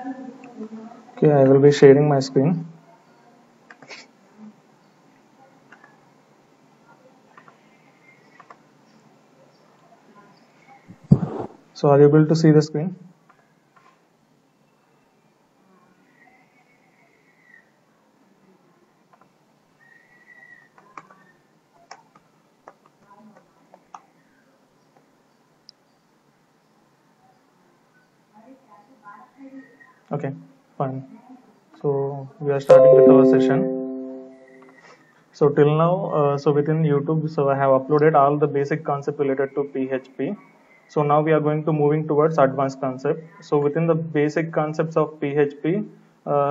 Okay, I will be sharing my screen. So are you able to see the screen? Okay, fine. So we are starting with our session. So till now, within YouTube, so I have uploaded all the basic concept related to PHP. So now we are going to moving towards advanced concept. So within the basic concepts of PHP,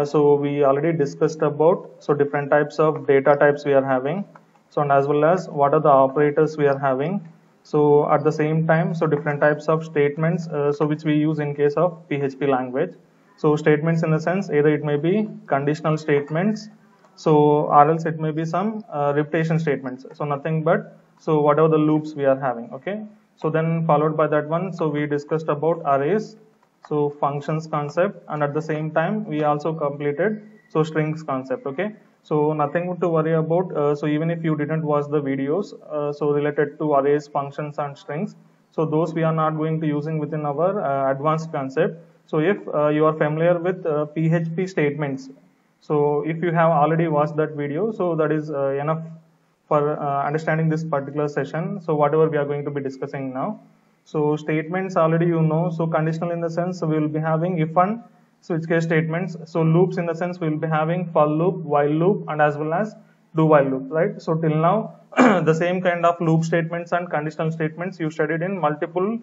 so we already discussed about different types of data types we are having. So and as well as what are the operators we are having. So at the same time, so different types of statements, which we use in case of PHP language. So statements in the sense either it may be conditional statements, so or else it may be some repetition statements. So nothing but whatever the loops we are having. Okay. So then followed by that one, so we discussed about arrays, so functions concept, and at the same time we also completed strings concept. Okay. So nothing to worry about. So even if you didn't watch the videos, related to arrays, functions, and strings, so those we are not going to using within our advanced concept. So if you are familiar with PHP statements, so if you have already watched that video, so that is enough for understanding this particular session. So whatever we are going to be discussing now. So statements already you know. So conditional in the sense we will be having if and switch case statements. So loops in the sense we will be having for loop, while loop, and as well as do while loop, right? So till now the same kind of loop statements and conditional statements you studied in multiple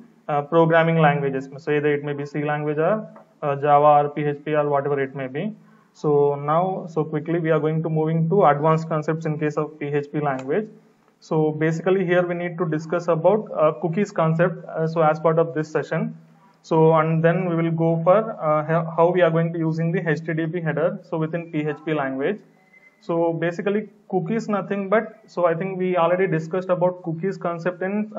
programming languages. So either it may be C language or Java or PHP or whatever it may be. So now, quickly we are going to moving to advanced concepts in case of PHP language. So basically here we need to discuss about cookies concept. So as part of this session. So and then we will go for how we are going to using the HTTP header. So within PHP language. So basically cookies nothing but, so I think we already discussed about cookies concept in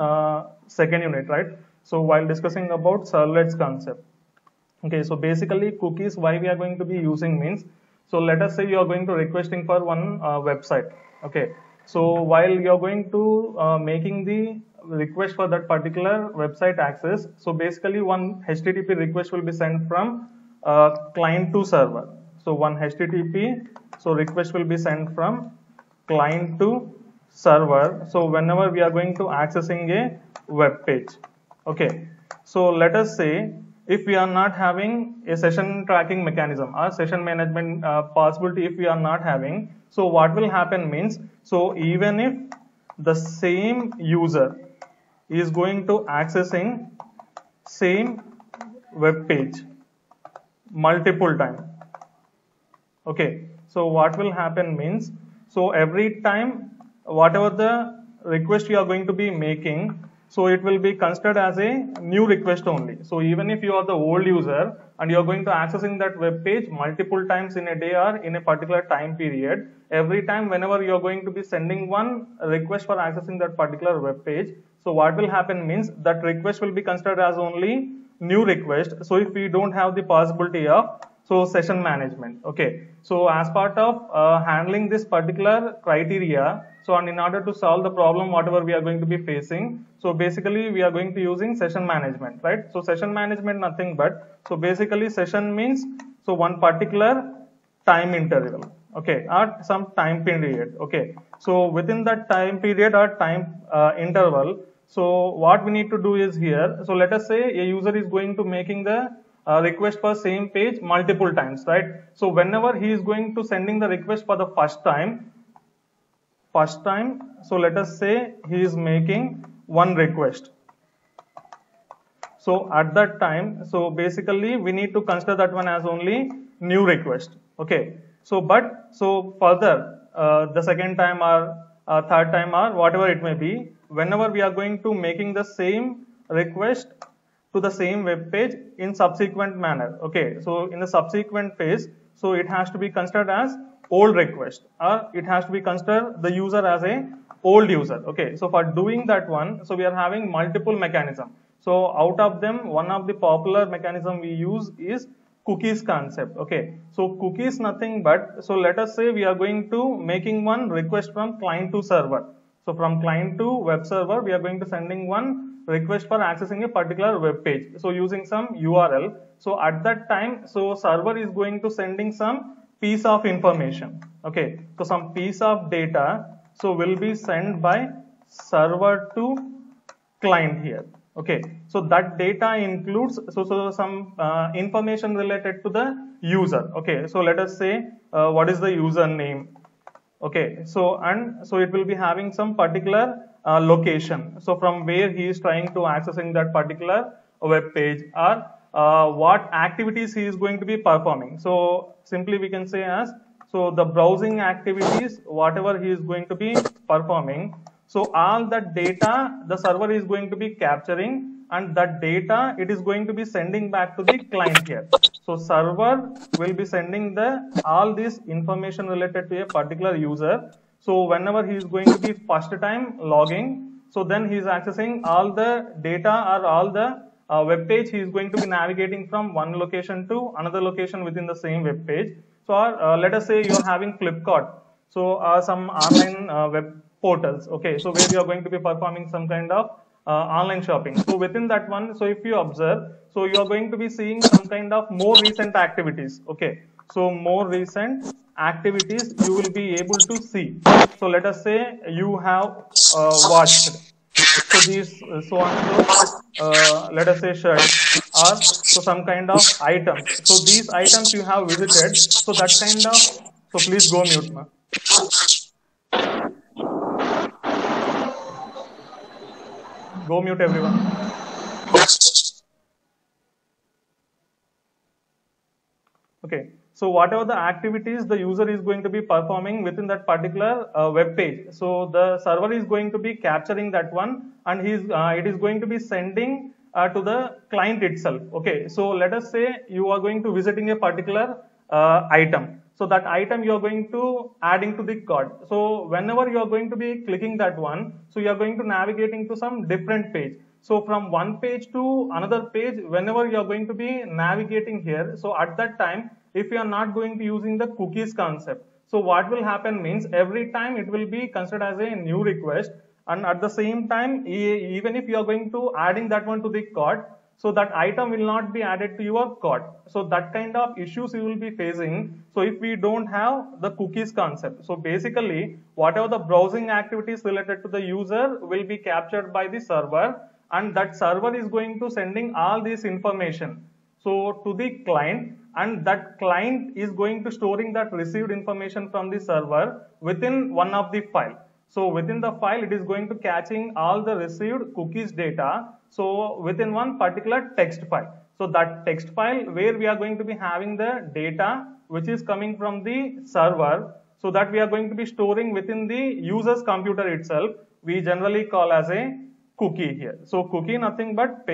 second unit, right? So while discussing about servlets concept. Okay, so basically cookies why we are going to be using means, so let us say you are going to requesting for one website. Okay, so while you are going to making the request for that particular website access, so basically one HTTP request will be sent from client to server. So one HTTP request will be sent from client to server. So whenever we are going to accessing a web page. Okay, so let us say if we are not having a session tracking mechanism or session management possibility, if we are not having, so what will happen means, so even if the same user is going to accessing same web page multiple time. Okay, so what will happen means, so every time whatever the request you are going to be making, so it will be considered as a new request only. So even if you are the old user and you are going to accessing that web page multiple times in a day or in a particular time period, every time whenever you are going to be sending one request for accessing that particular web page, so what will happen means that request will be considered as only new request. So if we don't have the possibility of session management. Okay, so as part of handling this particular criteria, so and in order to solve the problem whatever we are going to be facing, so basically we are going to using session management, right? So session management nothing but, so basically session means one particular time interval, okay, or some time period. Okay, so within that time period or time interval, so what we need to do is here, so let us say a user is going to making the request for same page multiple times, right? So whenever he is going to sending the request for the first time, so let us say he is making one request. So at that time, so basically we need to consider that one as only new request. Okay, so but so further the second time or third time or whatever it may be, whenever we are going to making the same request to the same web page in subsequent manner. Okay, so in the subsequent phase, so it has to be considered as old request, or it has to be considered the user as a old user. Okay, so for doing that one, so we are having multiple mechanism. So out of them, one of the popular mechanism we use is cookies concept. Okay, so cookies nothing but, so let us say we are going to making one request from client to server. So from client to web server, we are going to sending one request for accessing a particular web page. So using some URL. So at that time, so server is going to sending some piece of information. Okay, so some piece of data, so will be sent by server to client here. Okay, so that data includes some information related to the user. Okay, so let us say what is the username. Okay, so and so it will be having some particular location. So from where he is trying to accessing that particular web page, or what activities he is going to be performing. So simply we can say as, so the browsing activities, whatever he is going to be performing. So all that data the server is going to be capturing, and that data it is going to be sending back to the client here. So server will be sending the all this information related to a particular user. So whenever he is going to be first time logging, so then he is accessing all the data or all the web page. He is going to be navigating from one location to another location within the same web page. So let us say you are having Flipkart. So some online web portals. Okay, so where you are going to be performing some kind of online shopping. So within that one, so if you observe, so you are going to be seeing some kind of more recent activities. Okay, so more recent activities you will be able to see. So let us say you have watched, so these so and so let us say shirts, or so some kind of items. So these items you have visited. So that kind of, so please go mute, ma. Go mute everyone. Okay, so whatever the activities the user is going to be performing within that particular web page, so the server is going to be capturing that one, and it is going to be sending to the client itself. Okay, so let us say you are going to visiting a particular item. So that item you are going to adding to the cart. So whenever you are going to be clicking that one, so you are going to navigating to some different page. So from one page to another page, whenever you are going to be navigating here, so at that time, if you are not going to using the cookies concept, so what will happen means every time it will be considered as a new request, and at the same time, even if you are going to adding that one to the cart, so that item will not be added to your cart. So that kind of issues you will be facing. So if we don't have the cookies concept, so basically whatever the browsing activities related to the user will be captured by the server, and that server is going to sending all this information so to the client, and that client is going to storing that received information from the server within one of the file. So within the file, it is going to catching all the received cookies data. So within one particular text file. So that text file where we are going to be having the data which is coming from the server. So that we are going to be storing within the user's computer itself. We generally call as a cookie here. So cookie nothing but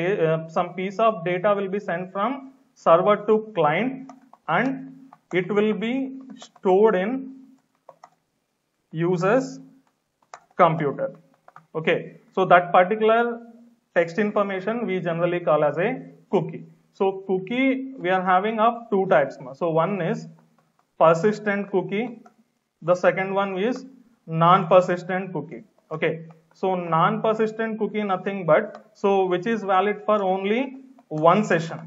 some piece of data will be sent from server to client, and it will be stored in user's computer. Okay, so that particular text information we generally call as a cookie. So cookie we are having of two types. So one is persistent cookie, the second one is non-persistent cookie. Okay, so non-persistent cookie nothing but, so which is valid for only one session.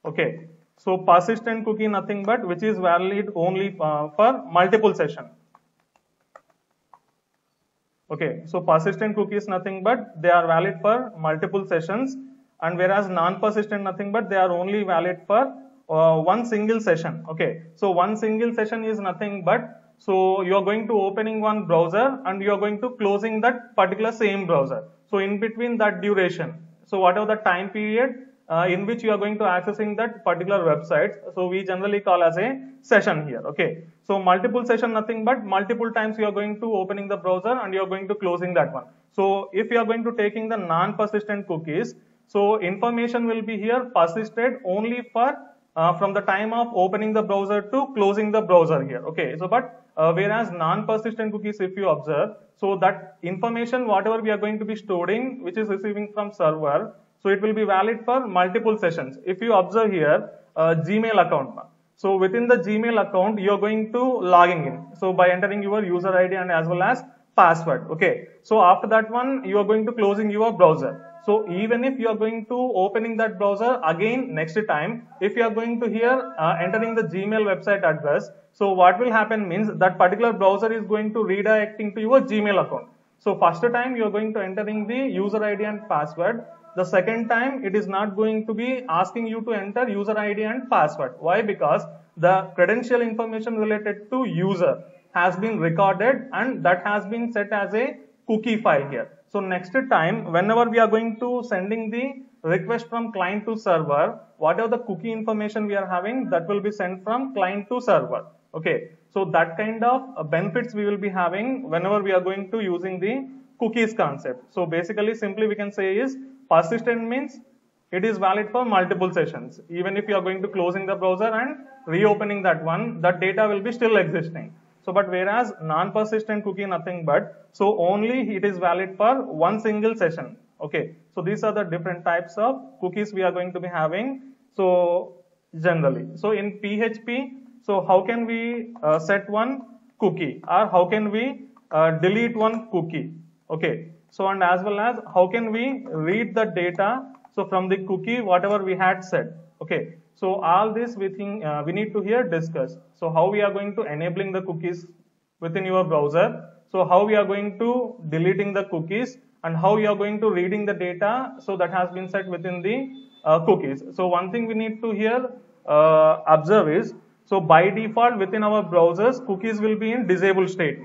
Okay, so persistent cookie nothing but which is valid only for multiple session. Okay, so persistent cookie is nothing but they are valid for multiple sessions, and whereas non-persistent nothing but they are only valid for one single session. Okay, so one single session is nothing but, so you are going to opening one browser and you are going to closing that particular same browser. So in between that duration, so whatever the time period in which you are going to accessing that particular website, so we generally call as a session here. Okay, so multiple session nothing but multiple times you are going to opening the browser and you are going to closing that one. So if you are going to taking the non-persistent cookies, so information will be here persisted only for from the time of opening the browser to closing the browser here. Okay, so but whereas non-persistent cookies, if you observe, so that information whatever we are going to be storing which is receiving from server, so it will be valid for multiple sessions. If you observe here, Gmail account. So within the Gmail account, you are going to logging in. So by entering your user ID and as well as password. Okay. So after that one, you are going to closing your browser. So even if you are going to opening that browser again next time, if you are going to here entering the Gmail website address, so what will happen means that particular browser is going to redirecting to your Gmail account. So first time you are going to entering the user ID and password. The second time it is not going to be asking you to enter user ID and password. Why? Because the credential information related to user has been recorded and that has been set as a cookie file here. So next time whenever we are going to sending the request from client to server, whatever the cookie information we are having, that will be sent from client to server. Okay, so that kind of benefits we will be having whenever we are going to using the cookies concept. So basically simply we can say is persistent means it is valid for multiple sessions. Even if you are going to closing the browser and reopening that one, that data will be still existing. So but whereas non-persistent cookie nothing but, so only it is valid for one single session. Okay, so these are the different types of cookies we are going to be having. So generally, so in PHP, so how can we set one cookie or how can we delete one cookie? Okay, so and as well as how can we read the data, so from the cookie whatever we had set. Okay, so all this we think we need to here discuss. So how we are going to enabling the cookies within your browser, so how we are going to deleting the cookies and how you are going to reading the data, so that has been set within the cookies. So one thing we need to here observe is, so by default within our browsers cookies will be in disabled state.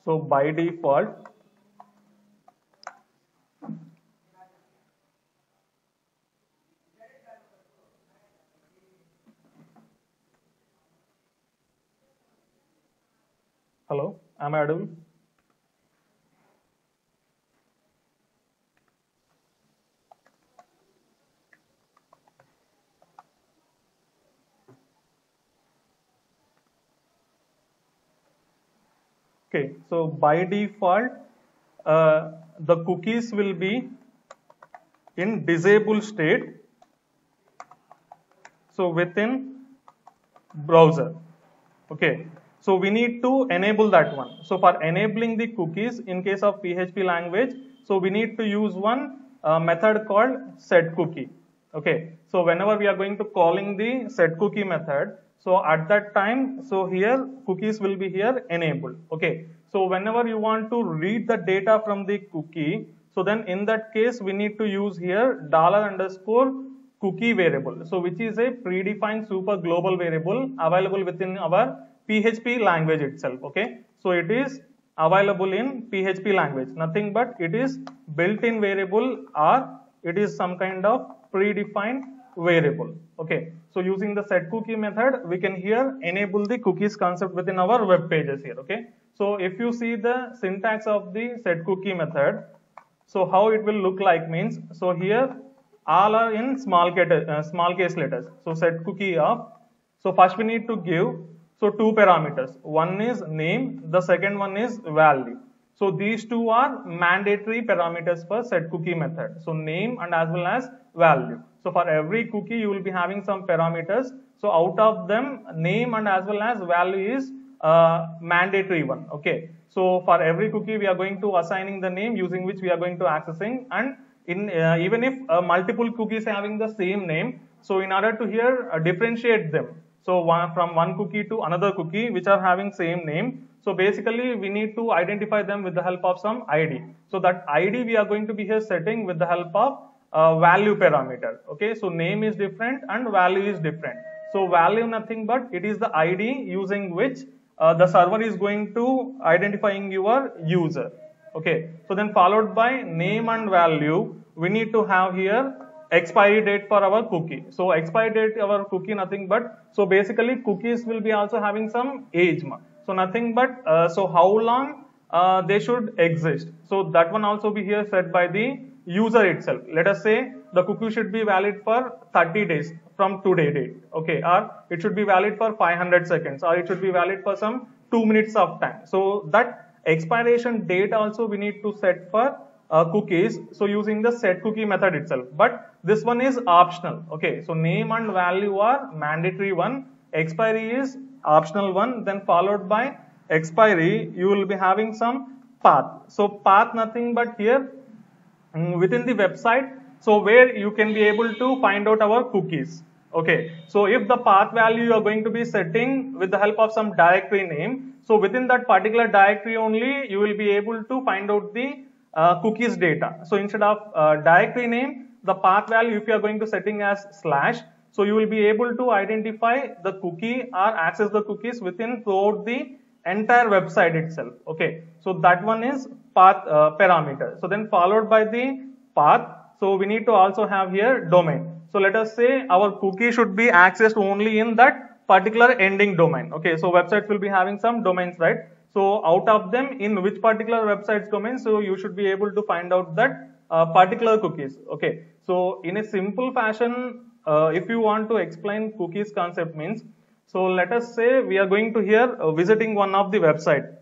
So by default hello, am I audible? Okay, so by default, the cookies will be in disabled state. So within browser. Okay, so we need to enable that one. So for enabling the cookies in case of PHP language, so we need to use one method called setCookie. Okay, so whenever we are going to calling the setCookie method, so at that time, so here cookies will be here enabled. Okay, so whenever you want to read the data from the cookie, so then in that case we need to use here $_cookie variable. So which is a predefined super global variable available within our PHP language itself. Okay, so it is available in PHP language, nothing but it is built-in variable or it is some kind of predefined variable. Okay, so using the setCookie method we can here enable the cookies concept within our web pages here. Okay, so if you see the syntax of the setCookie method, so how it will look like means, so here all are in small case letters. So setCookie of, so first we need to give so two parameters, one is name, the second one is value. So these two are mandatory parameters for setCookie method, so name and as well as value. So for every cookie you will be having some parameters, so out of them name and as well as value is mandatory one. Okay, so for every cookie we are going to assigning the name using which we are going to accessing, and in even if multiple cookies having the same name, so in order to here differentiate them, so from one cookie to another cookie which are having same name, so basically we need to identify them with the help of some ID. So that ID we are going to be here setting with the help of value parameter. Okay, so name is different and value is different. So value nothing but it is the ID using which the server is going to identifying your user. Okay, so then followed by name and value we need to have here expiry date for our cookie. So expiry date our cookie nothing but, so basically cookies will be also having some age. So nothing but so how long they should exist. So that one also be here set by the user itself. Let us say the cookie should be valid for 30 days from today date. Okay, or it should be valid for 500 seconds, or it should be valid for some 2 minutes of time. So that expiration date also we need to set for cookies, so using the set cookie method itself, but this one is optional. Okay, so name and value are mandatory one, expiry is optional one, then followed by expiry you will be having some path. So path nothing but here within the website, so where you can be able to find out our cookies. Okay, so if the path value you are going to be setting with the help of some directory name, so within that particular directory only you will be able to find out the cookies data. So instead of directory name, the path value if you are going to setting as slash, so you will be able to identify the cookie or access the cookies within throughout the entire website itself. Okay, so that one is path parameter. So then followed by the path, so we need to also have here domain. So let us say our cookie should be accessed only in that particular ending domain. Okay, so websites will be having some domains, right? So out of them, in which particular website's domain, so you should be able to find out that particular cookies. Okay, so in a simple fashion, if you want to explain cookies concept means, so let us say we are going to here visiting one of the website.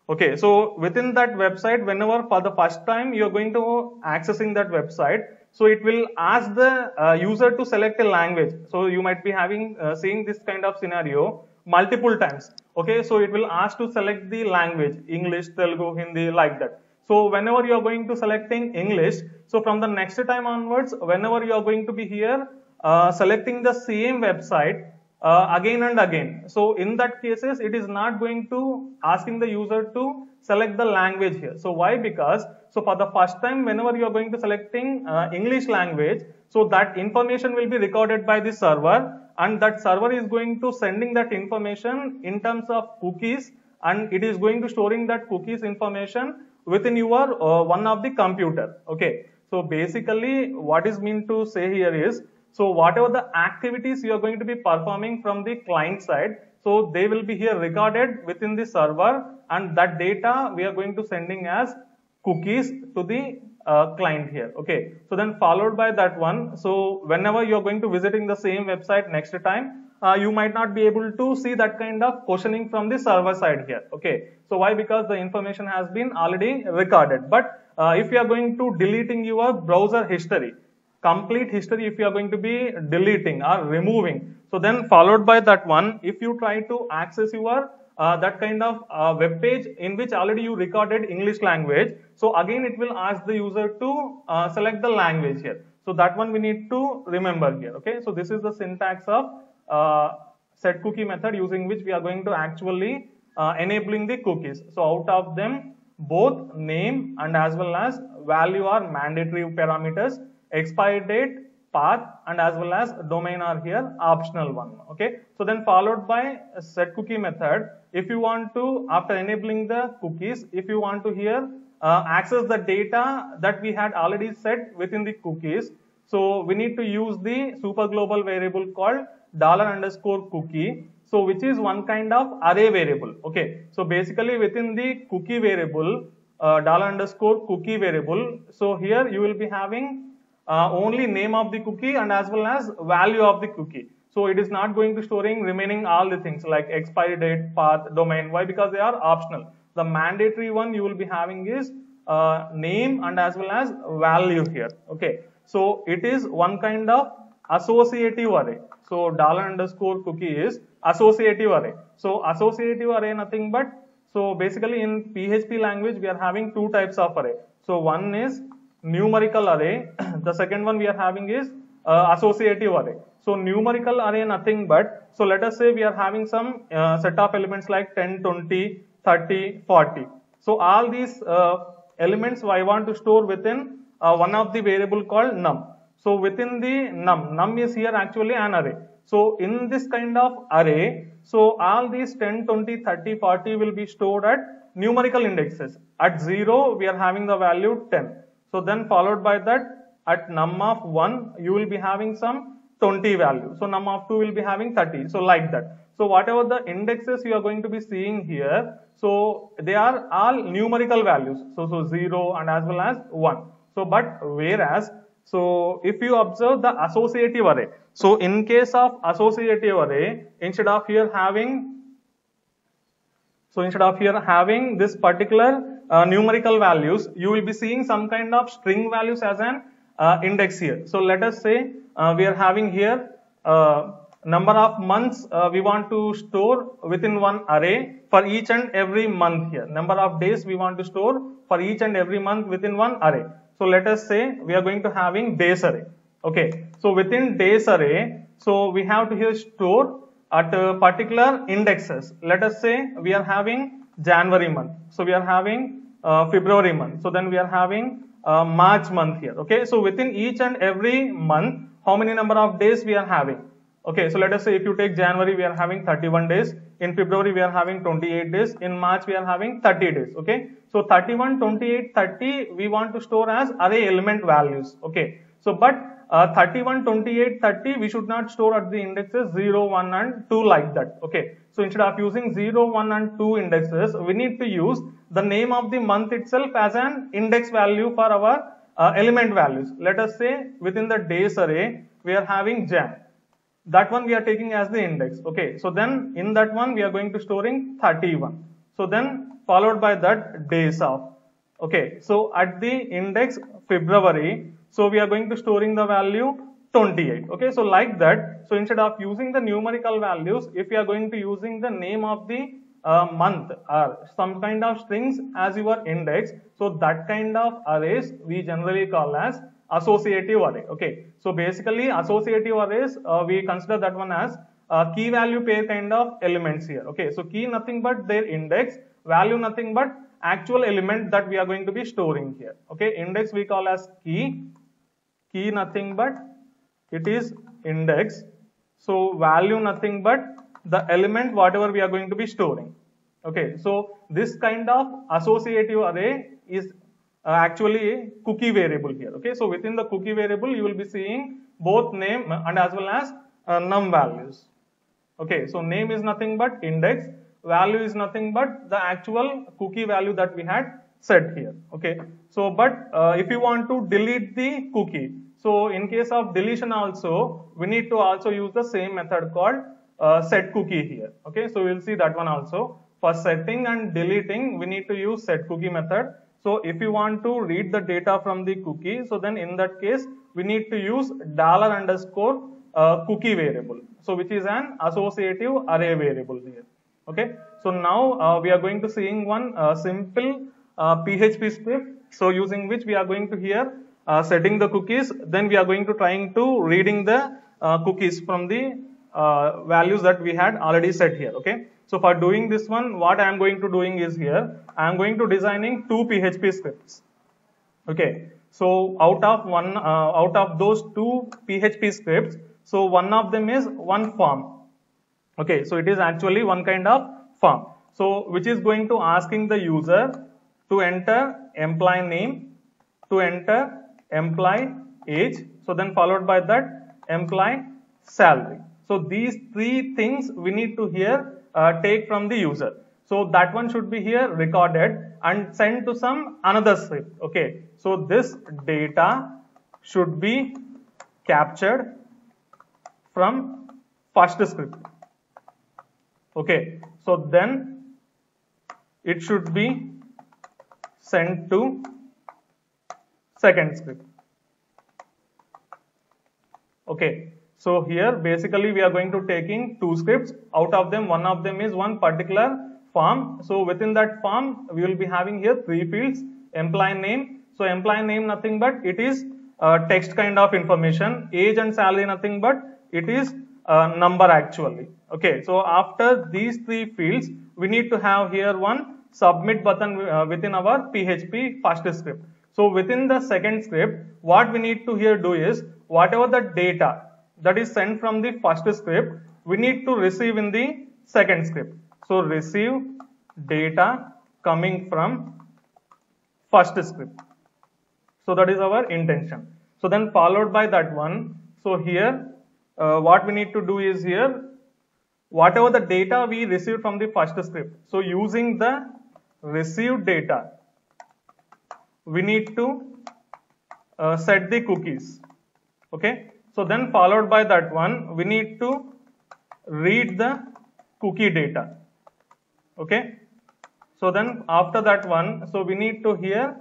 Okay, so within that website, whenever for the first time you are going to accessing that website, so it will ask the user to select a language. So you might be having seeing this kind of scenario multiple times. Okay, so it will ask to select the language, English, Telugu, Hindi, like that. So whenever you are going to selecting English, so from the next time onwards, whenever you are going to be here selecting the same website again and again, so in that cases it is not going to asking the user to select the language here. So why? Because so for the first time whenever you are going to selecting English language, so that information will be recorded by the server, and that server is going to sending that information in terms of cookies, and it is going to storing that cookies information within your one of the computer. Okay, so basically what is meant to say here is, so whatever the activities you are going to be performing from the client side, so they will be here recorded within the server, and that data we are going to sending as cookies to the client here. Okay, so then followed by that one, so whenever you are going to visiting the same website next time, you might not be able to see that kind of questioning from the server side here. Okay, so why? Because the information has been already recorded. But if you are going to deleting your browser history, complete history, if you are going to be deleting or removing, so then followed by that one, if you try to access your that kind of web page in which already you recorded English language, so again it will ask the user to select the language here. So that one we need to remember here. Okay, so this is the syntax of set cookie method, using which we are going to actually enabling the cookies. So out of them, both name and as well as value are mandatory parameters, expiry date, path, and as well as domain are here optional one. Okay, so then followed by set cookie method, if you want to, after enabling the cookies, if you want to here access the data that we had already set within the cookies, so we need to use the super global variable called $_cookie, so which is one kind of array variable. Okay, so basically within the cookie variable $_cookie variable, so here you will be having only name of the cookie and as well as value of the cookie. So it is not going to storing remaining all the things like expiry date, path, domain. Why? Because they are optional. The mandatory one you will be having is name and as well as value here. Okay, so it is one kind of associative array. So $_cookie is associative array. So associative array nothing but, so basically in PHP language we are having two types of array. So one is numerical array, the second one we are having is associative array. So numerical array nothing but, so let us say we are having some set of elements like 10, 20, 30, 40. So all these elements I want to store within one of the variable called num. So within the num is here actually an array. So in this kind of array, so all these 10, 20, 30, 40 will be stored at numerical indexes. At 0 we are having the value 10. So then followed by that, at num of 1 you will be having some 20 value. So num of 2 will be having 30. So like that. So whatever the indexes you are going to be seeing here, so they are all numerical values. So 0 and as well as 1. So but whereas, so if you observe the associative array, so in case of associative array, instead of here having this particular numerical values, you will be seeing some kind of string values as an index here. So let us say we are having here number of months we want to store within one array for each and every month here. Number of days we want to store for each and every month within one array. So let us say we are going to having days array. Okay. So within days array, so we have to here store at particular indexes. Let us say we are having January month. So we are having February month. So then we are having March month here. Okay. So within each and every month, how many number of days we are having? Okay. So let us say if you take January, we are having 31 days. In February, we are having 28 days. In March, we are having 30 days. Okay. So 31, 28, 30, we want to store as array element values. Okay. So but 31, 28, 30, we should not store at the indexes 0, 1 and 2 like that. Okay. So instead of using 0, 1 and 2 indexes, we need to use the name of the month itself as an index value for our element values. Let us say within the days array, we are having Jan. That one we are taking as the index. Okay. So then in that one, we are going to storing 31. So then followed by that days of. Okay. So at the index February, so we are going to storing the value 28. Okay. So like that. So instead of using the numerical values, if we are going to using the name of the month or some kind of strings as your index, so that kind of arrays we generally call as associative array. Okay. So basically associative arrays, we consider that one as key value pair kind of elements here. Okay. So key nothing but their index, value nothing but actual element that we are going to be storing here. Okay. Index we call as key nothing but it is index. So value nothing but the element whatever we are going to be storing. Okay. So this kind of associative array is actually a cookie variable here. Okay. So within the cookie variable, you will be seeing both name and as well as num values. Okay. So name is nothing but index, value is nothing but the actual cookie value that we had set here. Okay. So but if you want to delete the cookie, so in case of deletion also, we need to also use the same method called set cookie here. Okay. So we'll see that one also. For setting and deleting, we need to use set cookie method. So if you want to read the data from the cookie, so then in that case, we need to use $_ cookie variable. So which is an associative array variable here. Okay. So now we are going to seeing one simple PHP script. So using which we are going to here setting the cookies. Then we are going to trying to reading the cookies from the values that we had already set here. Okay. So for doing this one, what I am going to doing is here, I am going to designing two PHP scripts. Okay. So out of those two PHP scripts, so one of them is one form. Okay. So it is actually one kind of form. So which is going to asking the user to enter employee name, to enter employee age. So then followed by that employee salary. So these three things we need to here take from the user. So that one should be here recorded and sent to some another script. Okay. So this data should be captured from first script. Okay. So then it should be sent to second script. Okay. So here basically we are going to taking two scripts. Out of them, one of them is one particular form. So within that form, we will be having here three fields. Employee name. So employee name nothing but it is text kind of information. Age and salary nothing but it is number actually. Okay. So after these three fields, we need to have here one submit button within our PHP first script. So within the second script, what we need to here do is whatever the data that is sent from the first script, we need to receive in the second script. So receive data coming from first script. So that is our intention. So then followed by that one. So here what we need to do is here whatever the data we received from the first script. So using the received data, we need to set the cookies. Okay. So then followed by that one, we need to read the cookie data. Okay. So then after that one, so we need to here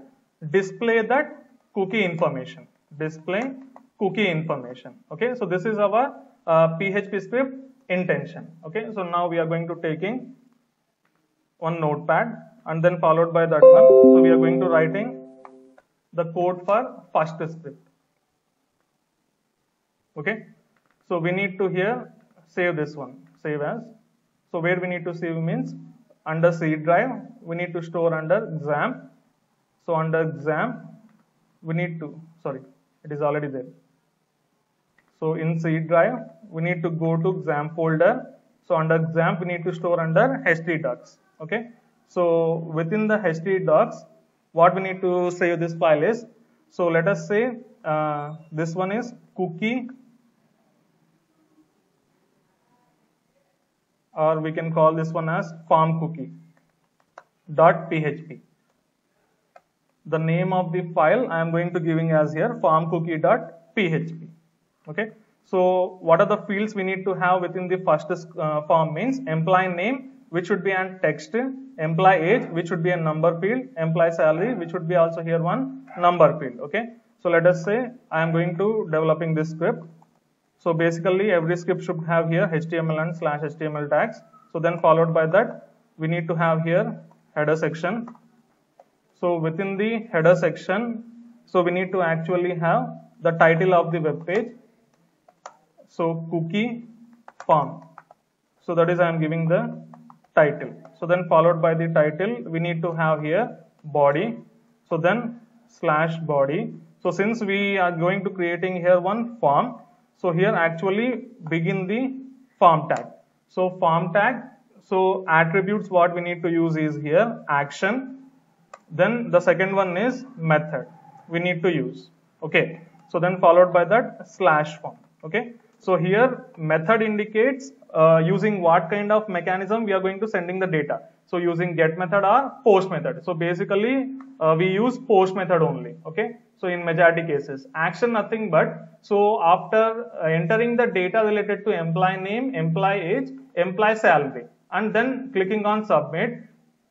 display that cookie information. Display cookie information. Okay, so this is our PHP script intention. Okay, so now we are going to taking one notepad and then followed by that one. So we are going to writing the code for first script. Okay, so we need to here save this one, save as. So where we need to save means under C drive, we need to store under exam. So under exam, we need to, sorry, it is already there. So in C drive, we need to go to exam folder. So under exam, we need to store under htdocs. Okay. So within the htdocs, what we need to save this file is, so let us say this one is cookie, or we can call this one as farm cookie .php. The name of the file I am going to giving as here farm cookie.php. Okay. So what are the fields we need to have within the first form means employee name, which should be an text, employee age, which should be a number field, employee salary, which would be also here one number field. Okay. So let us say I am going to developing this script. So basically every script should have here HTML and /HTML tags. So then followed by that, we need to have here header section. So within the header section, so we need to actually have the title of the web page. So cookie farm. So that is I am giving the title. So then followed by the title, we need to have here body. So then /body. So since we are going to creating here one form, so here actually begin the form tag. So form tag, so attributes what we need to use is here action. Then the second one is method we need to use. Okay. So then followed by that /form. Okay. So here method indicates using what kind of mechanism we are going to sending the data. So using get method or post method. So basically we use post method only. Okay. So in majority cases, action nothing but, so after entering the data related to employee name, employee age, employee salary, and then clicking on submit,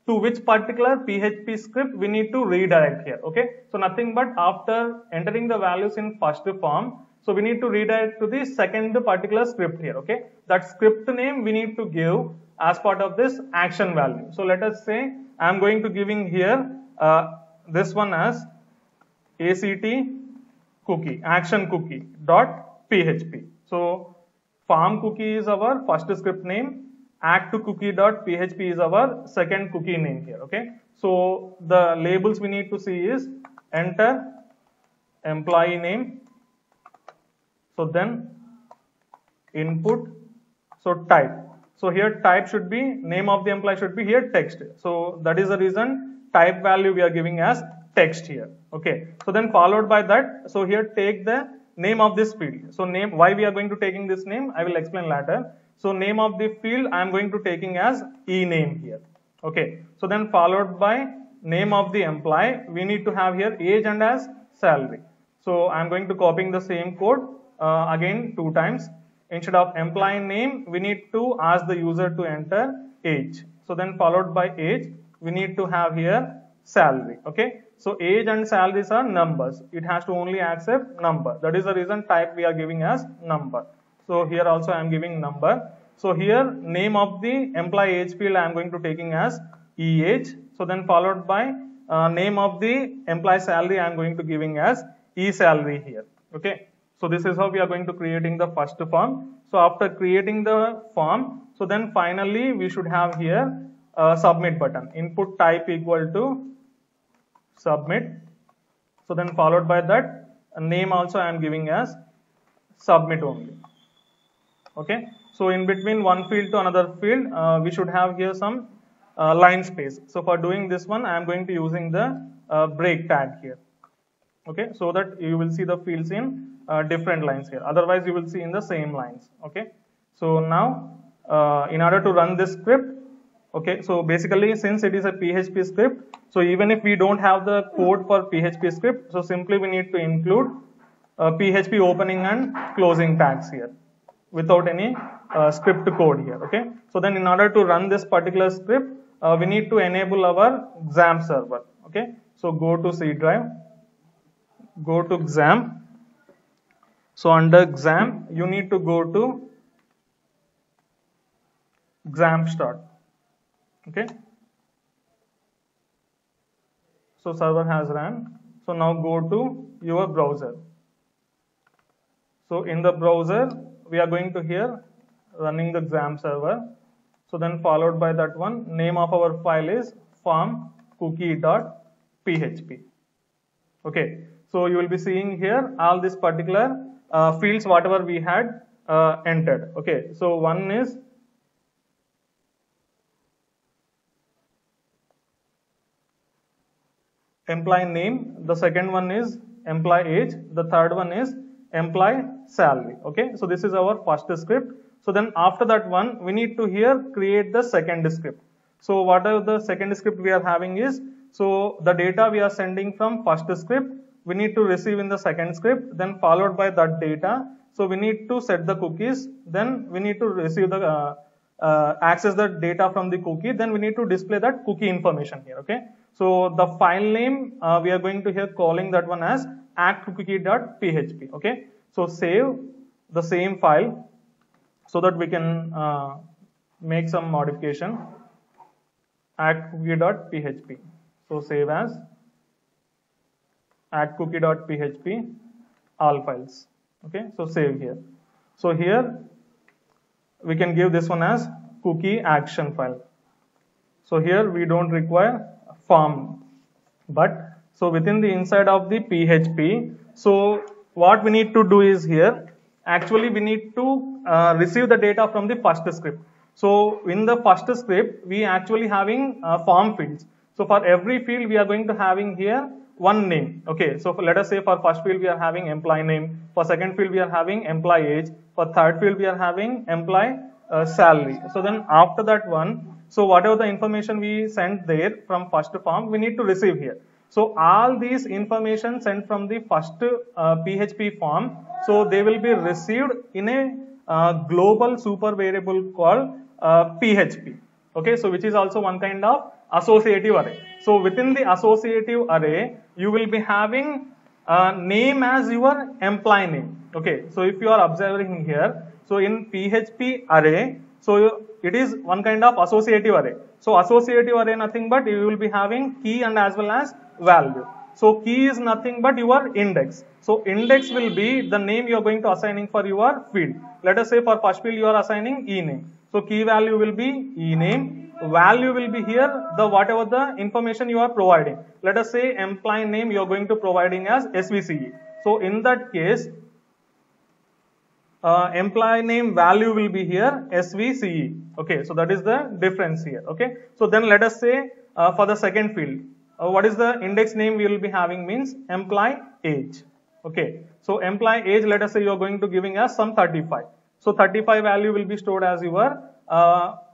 to which particular PHP script we need to redirect here. Okay. So nothing but after entering the values in first form, so we need to redirect to the second particular script here. Okay. That script name we need to give as part of this action value. So let us say I am going to giving here this one as ACT cookie, action cookie .php. So farm cookie is our first script name, act cookie.php is our second cookie name here. Okay. So the labels we need to see is enter employee name. So then input, so type. So here type should be, name of the employee should be here text. So that is the reason type value we are giving as text here. Okay. So then followed by that, so here take the name of this field. So name, why we are going to taking this name, I will explain later. So name of the field I am going to taking as e-name here. Okay. So then followed by name of the employee, we need to have here age and as salary. So I am going to copying the same code again 2 times. Instead of employee name, we need to ask the user to enter age. So then followed by age, we need to have here salary. Okay. So age and salaries are numbers. It has to only accept number. That is the reason type we are giving as number. So here also I am giving number. So here name of the employee age field I am going to taking as e-age. So then followed by name of the employee salary I am going to giving as e-salary here. Okay. So this is how we are going to creating the first form. So after creating the form, so then finally we should have here a submit button. Input type equal to submit. So then followed by that name also I am giving as submit only. Okay. So in between one field to another field, we should have here some line space. So for doing this one, I am going to using the break tag here. Okay. So that you will see the fields in different lines here. Otherwise you will see in the same lines. Okay. So now in order to run this script, okay, so basically since it is a PHP script, so even if we don't have the code for PHP script, so simply we need to include PHP opening and closing tags here without any script code here. Okay. So then in order to run this particular script, we need to enable our XAMPP server. Okay, so go to C drive, go to XAMPP. So under XAMPP, you need to go to XAMPP start. Okay, so server has ran. So now go to your browser. So in the browser, we are going to here running the XAMPP server. So then followed by that one, name of our file is formcookie.php. Okay, so you will be seeing here all these particular fields whatever we had entered. Okay, so one is employee name, the second one is employee age, the third one is employee salary. Okay, so this is our first script. So then after that one, we need to here create the second script. So what are the second script we are having is, so the data we are sending from first script, we need to receive in the second script, then followed by that data. So we need to set the cookies, then we need to receive the access the data from the cookie, then we need to display that cookie information here. Okay, so the file name we are going to here calling that one as addCookie.php. Okay, so save the same file so that we can make some modification. addCookie.php. So save as addCookie.php all files. Okay, so save here. So here we can give this one as cookie action file. So here we don't require form, but so within the inside of the PHP, so what we need to do is here, actually we need to receive the data from the first script. So in the first script, we actually having form fields. So for every field, we are going to having here one name. Okay, so let us say for first field we are having employee name, for second field we are having employee age, for third field we are having employee salary. So then after that one, so whatever the information we sent there from first form, we need to receive here. So all these information sent from the first PHP form, so they will be received in a global super variable called PHP. Okay, so which is also one kind of associative array. So within the associative array, you will be having name as your employee name. Okay, so if you are observing here, so in PHP array, so it is one kind of associative array. So associative array nothing but you will be having key and as well as value. So key is nothing but your index. So index will be the name you are going to assigning for your field. Let us say for first field you are assigning e name. So key value will be e name. Value will be here the whatever the information you are providing. Let us say employee name you are going to providing as SVCE. So in that case, employee name value will be here SVCE. Okay, so that is the difference here. Okay, so then let us say for the second field, what is the index name we will be having means employee age. Okay, so employee age, let us say you are going to giving us some 35. So 35 value will be stored as your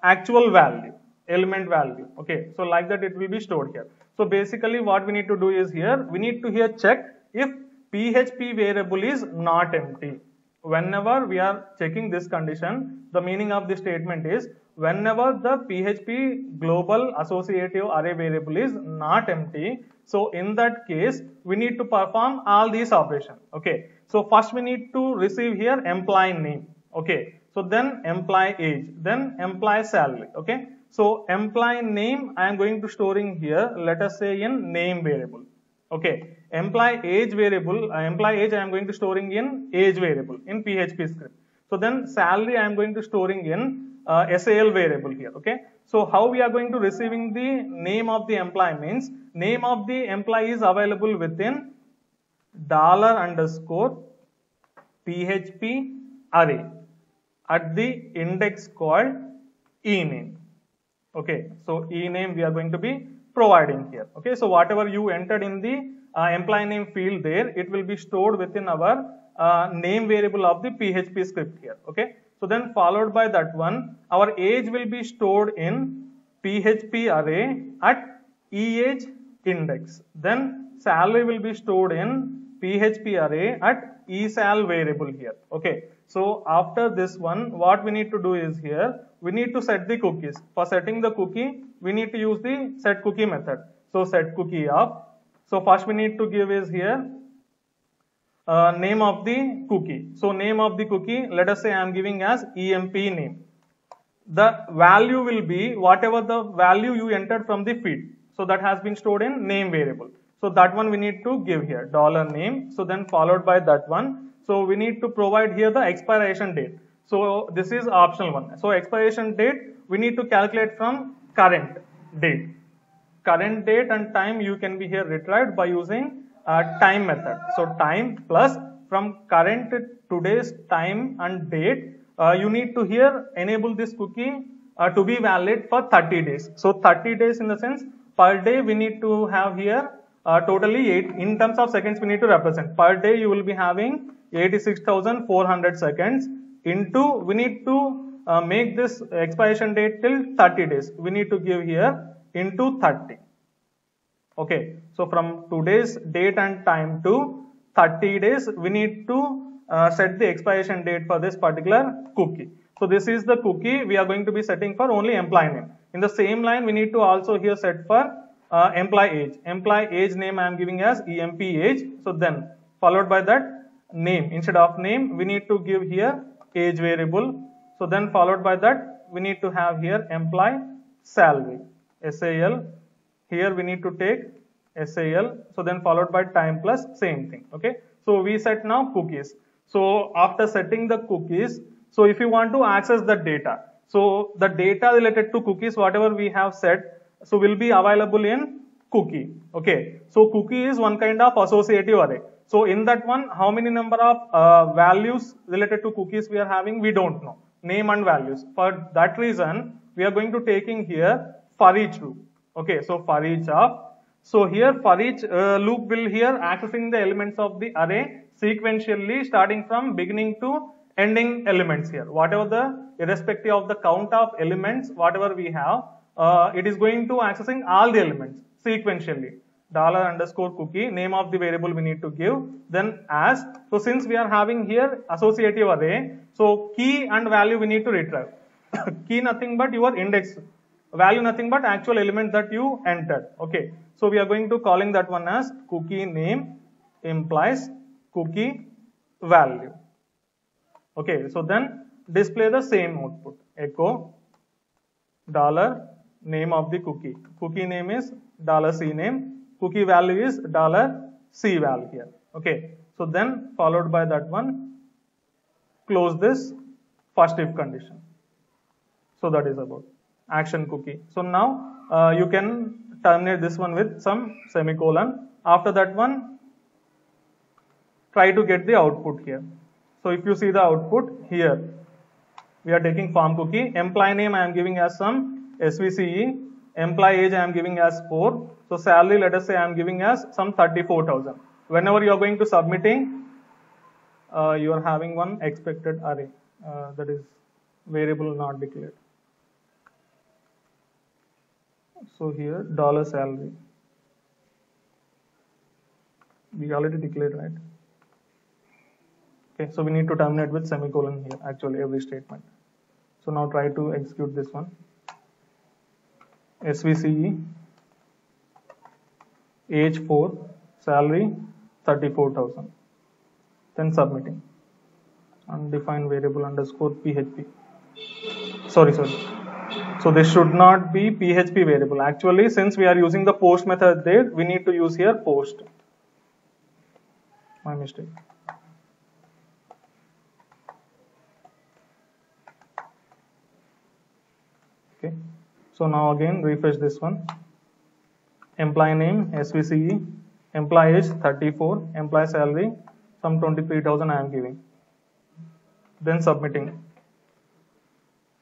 actual value, element value. Okay, so like that it will be stored here. So basically what we need to do is here, we need to here check if PHP variable is not empty. Whenever we are checking this condition, the meaning of this statement is whenever the PHP global associative array variable is not empty, so in that case we need to perform all these operations. Okay, so first we need to receive here employee name. Okay, so then employee age, then employee salary. Okay, so employee name I am going to storing here, let us say in name variable. Okay, employee age variable, employee age I am going to storing in age variable in PHP script. So then salary I am going to storing in SAL variable here. Okay, so how we are going to receiving the name of the employee means name of the employee is available within $_PHP array at the index called ename. Okay, so ename we are going to be providing here. Okay, so whatever you entered in the employee name field there, it will be stored within our name variable of the PHP script here. Okay, so then followed by that one, our age will be stored in PHP array at eAge index. Then salary will be stored in PHP array at eSal variable here. Okay. So after this one, what we need to do is here, we need to set the cookies. For setting the cookie, we need to use the set cookie method. So set cookie up. So first we need to give is here name of the cookie. So name of the cookie, let us say I am giving as emp name. The value will be whatever the value you entered from the feed. So that has been stored in name variable. So that one we need to give here $name. So then followed by that one. So we need to provide here the expiration date. So this is optional one. So expiration date we need to calculate from current date. Current date and time you can be here retrieved by using time method. So time plus from current today's time and date. You need to here enable this cookie to be valid for 30 days. So 30 days in the sense per day we need to have here totally 8 in terms of seconds we need to represent. Per day you will be having 86,400 seconds into we need to make this expiration date till 30 days. We need to give here into 30. Okay. So from today's date and time to 30 days we need to set the expiration date for this particular cookie. So this is the cookie we are going to be setting for only employee name. In the same line we need to also here set for employee age. Employee age name I am giving as emp age. So then followed by that name. Instead of name we need to give here age variable. So then followed by that we need to have here employee salary SAL. Here we need to take SAL. So then followed by time plus same thing. Okay. So we set now cookies. So after setting the cookies, so if you want to access the data, so the data related to cookies, whatever we have set, so will be available in cookie. Okay. So cookie is one kind of associative array. So in that one, how many number of values related to cookies we are having, we don't know. Name and values. For that reason, we are going to taking here for each loop. Okay. So for each of, so here for each loop will here accessing the elements of the array sequentially starting from beginning to ending elements here. Whatever the irrespective of the count of elements, whatever we have, it is going to accessing all the elements sequentially. $_cookie, name of the variable we need to give. Then as, so since we are having here associative array, so key and value we need to retrieve. Key nothing but your index, value nothing but actual element that you entered. Okay. So we are going to calling that one as cookie name implies cookie value. Okay. So then display the same output. Echo $name of the cookie. Cookie name is $CNAME. Cookie value is $CVAL here. Okay. So then followed by that one, close this first if condition. So that is about action cookie. So now you can terminate this one with some semicolon. After that one, try to get the output here. So if you see the output here, we are taking form cookie. Employee name I am giving as some SVCE. Employee age I am giving as 4. So salary, let us say I am giving as some 34,000. Whenever you are going to submitting, you are having one expected array that is variable not declared. So here $salary. We already declared, right? Okay, so we need to terminate with semicolon here, actually every statement. So now try to execute this one. SVCE, age 4, salary 34,000. Then submitting. Undefined variable underscore PHP. Sorry. So this should not be PHP variable. Actually, since we are using the post method there, we need to use here post. My mistake. Okay. So now again refresh this one. Employee name SVCE, employee age 34, employee salary some 23,000 I am giving. Then submitting.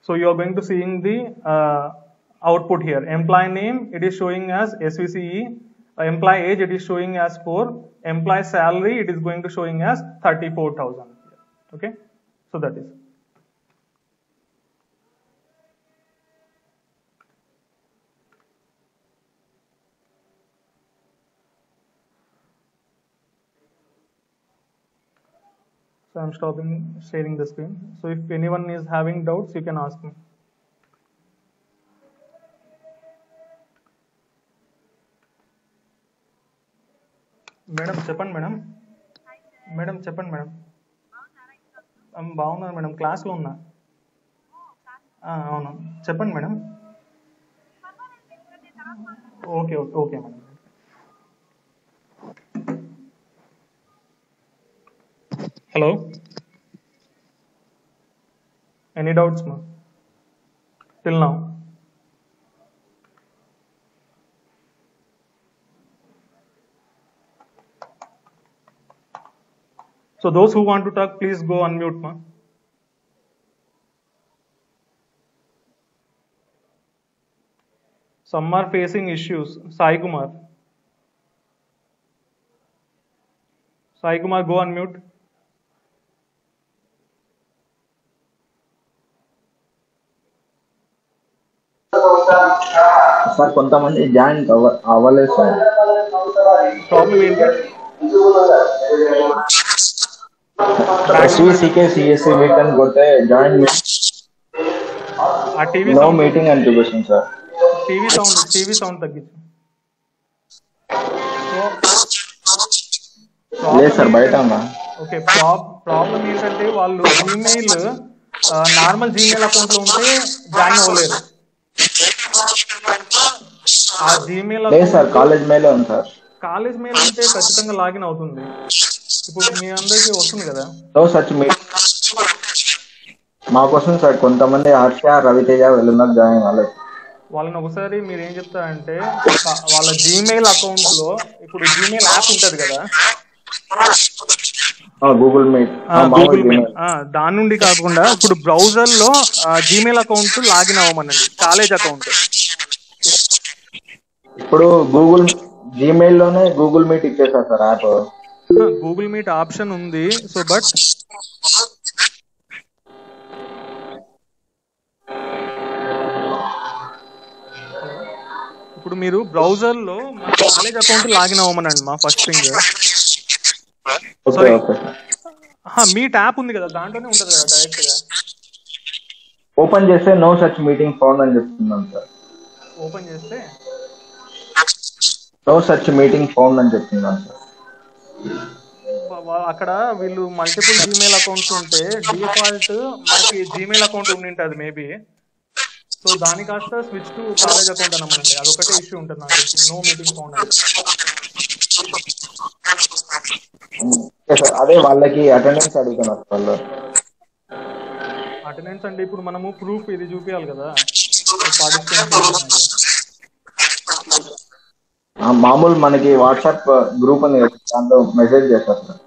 So you are going to seeing the output here. Employee name it is showing as SVCE, employee age it is showing as 4, employee salary it is going to showing as 34,000. Okay. So that is. So I'm stopping sharing the screen. So if anyone is having doubts, you can ask me. Madam చెప్పండి madam. Madam చెప్పండి madam. బాగున్నాను madam, క్లాస్లో ఉన్నా. అవును చెప్పండి madam. Okay okay okay madam. Hello, any doubts మా till now? So those who want to talk, please go unmute ma. Some are facing issues. Sai Kumar. Sai Kumar, go unmute. Sir కొంతమంది join అవ్వలేదు sir. Problem ఏంటి? ఎస్విసికే CSC meet అని కొడితే join ఆ TV no sound, meeting అని చూపిస్తుంది sir. TV sound తగ్గించు. లేదు సార్, బయట ఉన్నా. ఓకే, ప్రాబ్లం ఏంటంటే వాళ్ళు జీమెయిల్ నార్మల్ జీమెయిల్ అకౌంట్ లో ఉంటే జాయిన్ అవ్వలేరు. ఆ జీమెయిల్ లేదు సార్, కాలేజ్ మెయిల్ ఉంది సార్. కాలేజ్ మెయిల్ ఉంటే ఖచ్చితంగా లాగిన్ అవుతుంది. ఇప్పుడు మీ అందరికి వస్తుంది కదా. నో సచ్ మీట్ మాకు వస్తుంది సార్. కొంతమంది హర్ష, రవితేజ వీళ్ళున్నారు, జాయిన్ అవ్వలేదు. వాళ్ళని ఒకసారి మీరు ఏం చెప్తారంటే వాళ్ళ జీమెయిల్ అకౌంట్ లో, ఇప్పుడు జీమెయిల్ యాప్ ఉంటది కదా, గూగుల్ మీట్, దాని నుండి కాకుండా ఇప్పుడు బ్రౌజర్ లో జీమెయిల్ అకౌంట్ లాగిన్ అవ్వమనండి, కాలేజ్ అకౌంట్. ఇప్పుడు గూగుల్ జీమెయిల్ లోనే గూగుల్ మీట్ ఇచ్చేసారు sir app. Google Meet option ఉంది. సో బట్ ఇప్పుడు మీరు బ్రౌజర్ లో మన కాలేజ్ అకౌంట్ లాగిన్ అవ్వమనండి మా first thing. Sorry, meet app ఉంది కదా, దాంట్లోనే ఉంటది కదా డైరెక్ట్ గా. ఓపెన్ చేస్తే నో సచ్ మీటింగ్ ఫౌండ్ అని చెప్తున్నాను సార్. ఓపెన్ చేస్తే నో సచ్ మీటింగ్ ఫౌండ్ అని చెప్తున్నాను సార్. అక్కడ వీళ్ళు మల్టిపుల్ జీమెయిల్ అకౌంట్స్ ఉంటే డిఫాల్ట్ మనకి జీమెయిల్ అకౌంట్ ఉండింటది మేబీ. సో దాని కాస్త స్విచ్ టు కాలేజ్ అకౌంట్ అనమనండి. అదొకటే ఇష్యూ ఉంటుంది నాకు తెలిసి, నో మీటింగ్ ఫౌండ్ అంటే. అదే వాళ్ళకి అటెండెన్స్ అడుగుతున్నారు వాళ్ళు. అటెండెన్స్ అంటే ఇప్పుడు మనము ప్రూఫ్ ఇది చూపించాలి కదా, పార్టిసిపెంట్స్. మామూలు మనకి వాట్సాప్ గ్రూప్ ఉంది, దాంట్లో మెసేజ్ చేస్తారు సార్.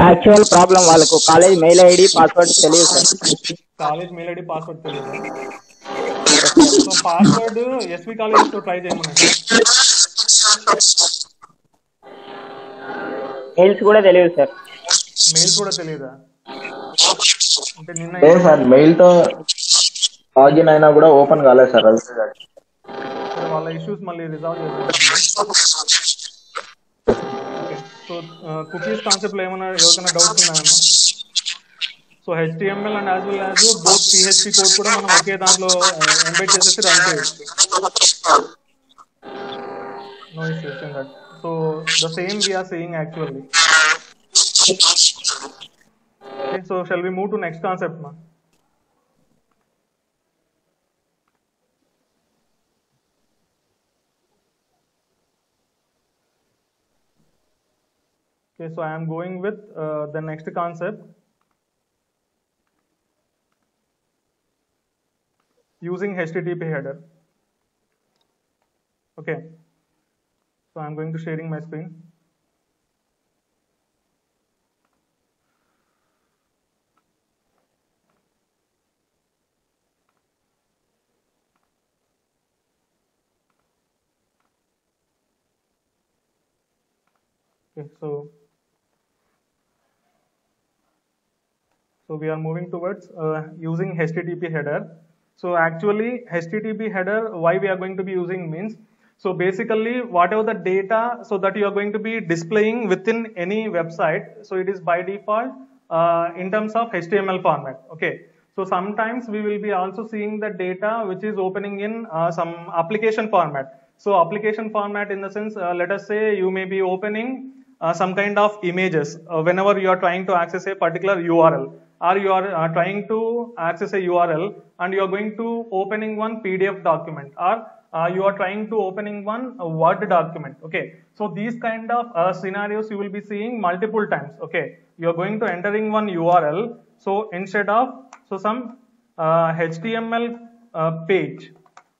యాక్చువల్ ప్రాబ్లం వాళ్ళకు కాలేజ్ మెయిల్ ఐడి పాస్వర్డ్ తెలియదు sir. College mail ID password తెలియదు. సో పాస్వర్డ్ ఎస్వి కాలేజ్ తో ట్రై చేయమనండి. మెయిల్స్ కూడా తెలియదు సార్. మెయిల్స్ కూడా తెలియదా? అంటే నిన్న లేదు సార్, మెయిల్ తో లాగిన్ అయినా కూడా ఓపెన్ కాలేదు సార్. వాళ్ళ ఇష్యూస్ మళ్ళీ రిజాల్వ్ చేస్తాం. ఓకే, సో కుకీస్ కాన్సెప్ట్ లో ఏమైనా ఎవరికైనా డౌట్స్ ఉన్నాయమ్మా? So HTML and as well as both PHP code కూడా మనం ఒకే దాంట్లో ఎంబెడ్ చేసేసి రన్ చేయొచ్చు. No issues in that. So the same we are saying actually. Okay, so shall we move to next concept ma? Okay, so I am going with the next concept, using HTTP header. Okay, so I am going to sharing my screen. Okay, so we are moving towards using HTTP header. So actually HTTP header, why we are going to be using means, So basically, whatever the data so that you are going to be displaying within any website, so it is by default in terms of HTML format. Okay. So sometimes we will be also seeing the data which is opening in some application format. So application format in the sense, let us say you may be opening some kind of images whenever you are trying to access a particular URL, or you are trying to access a URL and you are going to opening one PDF document, or you are trying to opening one Word document. Okay, so these kind of scenarios you will be seeing multiple times. Okay, you are going to entering one URL, so instead of some HTML page,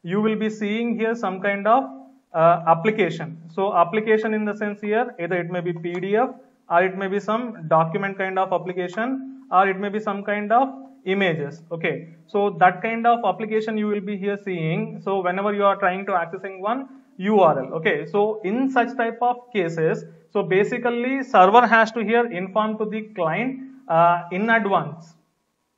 you will be seeing here some kind of application. So application in the sense here, either it may be PDF, or it may be some document kind of application, or it may be some kind of images. Okay, so that kind of application you will be here seeing. So whenever you are trying to accessing one URL. Okay, so in such type of cases, so basically server has to here inform to the client in advance.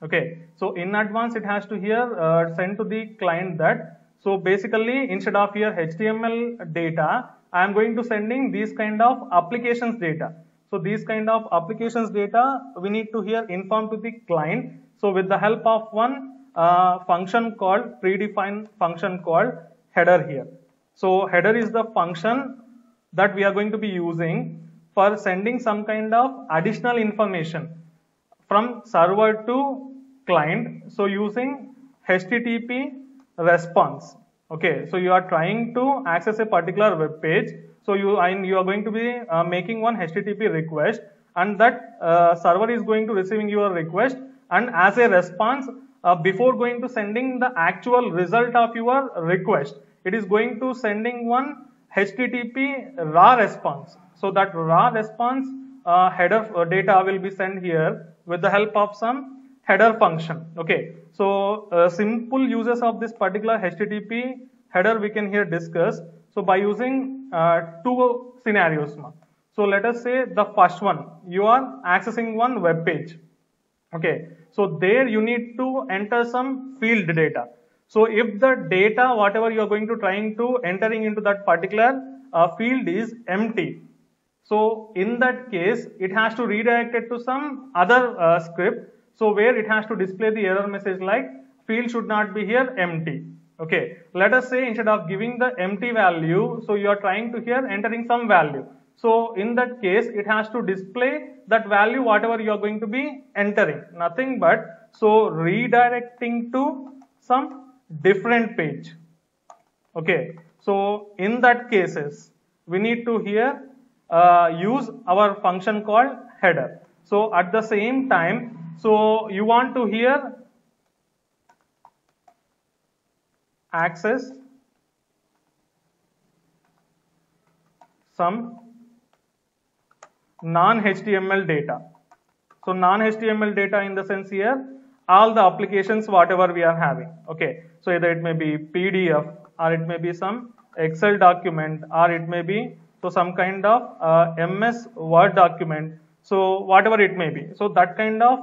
Okay, so in advance it has to here send to the client that, so basically instead of here HTML data, I am going to sending these kind of applications data. So these kind of applications data we need to here inform to the client. So with the help of one function called predefined function called header here. So header is the function that we are going to be using for sending some kind of additional information from server to client. So using HTTP response. Okay, so you are trying to access a particular web page. So you are going to be making one HTTP request, and that server is going to receiving your request, and as a response, before going to sending the actual result of your request, it is going to sending one HTTP raw response. So that raw response header data will be sent here with the help of some header function. Okay, so simple uses of this particular HTTP header we can here discuss. So by using two scenarios. So let us say the first one, you are accessing one web page. Okay, so there you need to enter some field data. So if the data whatever you are going to trying to entering into that particular field is empty, so in that case it has to redirect it to some other script. So where it has to display the error message like field should not be here empty. Okay, let us say instead of giving the empty value, so you are trying to here entering some value. So in that case it has to display that value whatever you are going to be entering, nothing but so redirecting to some different page. Okay, so in that cases we need to here use our function called header. So at the same time, so you want to here access some non-HTML data. So non-HTML data in the sense here, all the applications whatever we are having. Okay, so either it may be PDF, or it may be some Excel document, or it may be so some kind of MS Word document. So whatever it may be, so that kind of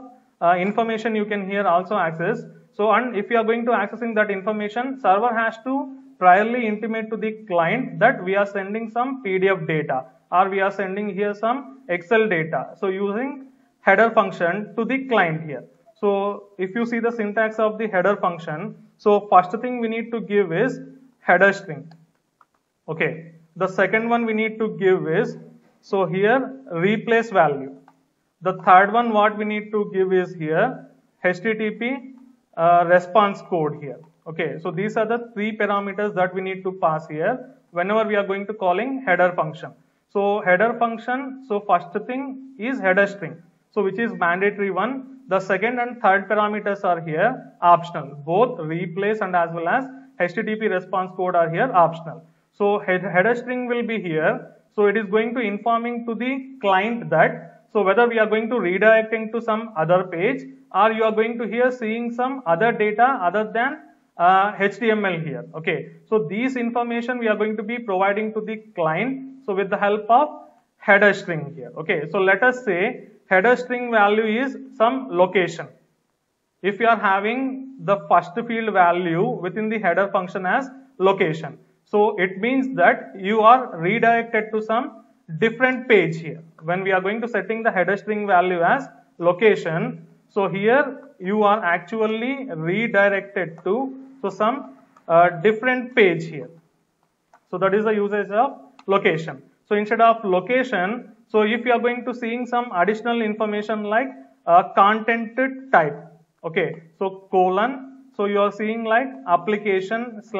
information you can here also access. So and if you are going to accessing that information, server has to priorly intimate to the client that we are sending some PDF data, or we are sending here some Excel data. So using header function to the client here. So if you see the syntax of the header function, so first thing we need to give is header string. Okay, the second one we need to give is, so here replace value. The third one what we need to give is here HTTP response code here. Okay, so these are the three parameters that we need to pass here whenever we are going to calling header function. So header function, so first thing is header string, so which is mandatory one. The second and third parameters are here optional, both replace and as well as HTTP response code are here optional. So header string will be here, so it is going to informing to the client that so whether we are going to redirecting to some other page, or you are going to here seeing some other data other than HTML here. Okay, so these information we are going to be providing to the client, so with the help of header string here. Okay, so let us say header string value is some location. If you are having the first field value within the header function as location, So it means that you are redirected to some different page here. When we are going to setting the header string value as location, so here you are actually redirected to some different page here. So that is the usage of location. So instead of location, so if you are going to seeing some additional information like content type, okay, so colon, so you are seeing like application /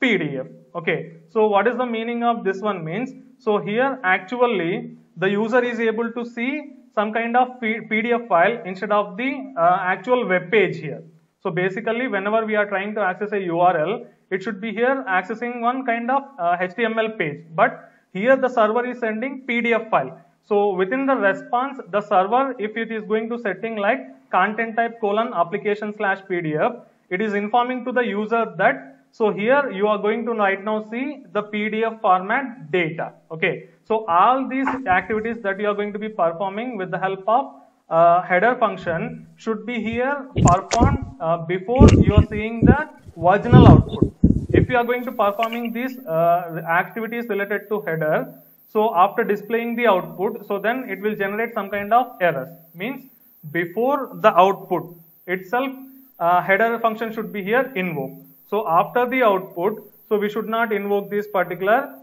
PDF, okay. So what is the meaning of this one means? So here actually the user is able to see some kind of PDF file instead of the actual web page here. So basically whenever we are trying to access a URL, it should be here accessing one kind of HTML page, but here the server is sending PDF file. So within the response, the server, if it is going to setting like content type colon application / PDF, it is informing to the user that, so here you are going to right now see the PDF format data, okay. So all these activities that you are going to be performing with the help of header function should be here performed before you are seeing the original output. If you are going to performing these activities related to header, so after displaying the output, so then it will generate some kind of errors. Means before the output itself, header function should be here invoked. So after the output, so we should not invoke this particular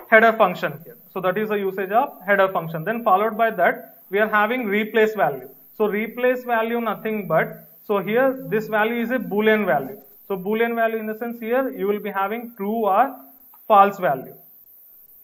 header function here. So that is the usage of header function. Then followed by that, we are having replace value. So replace value nothing but, so here this value is a boolean value. So boolean value in the sense here you will be having true or false value.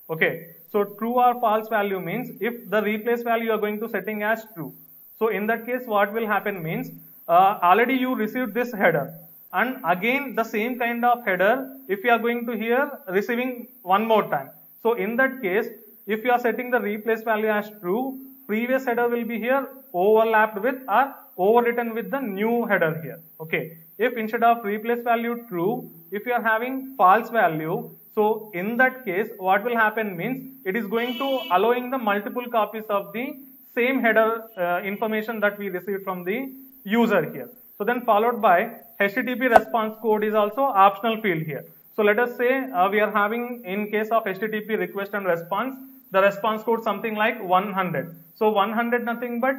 Okay. So true or false value means if the replace value you are going to setting as true. So in that case what will happen means already you received this header, and again the same kind of header if you are going to here receiving one more time. So in that case if you are setting the replace value as true, previous header will be here overlapped with or overwritten with the new header here. Okay. If instead of replace value true, if you are having false value, so in that case what will happen means it is going to allowing the multiple copies of the same header information that we received from the user here. So then followed by HTTP response code is also optional field here. So let us say we are having in case of HTTP request and response, the response code something like 100. So 100 nothing but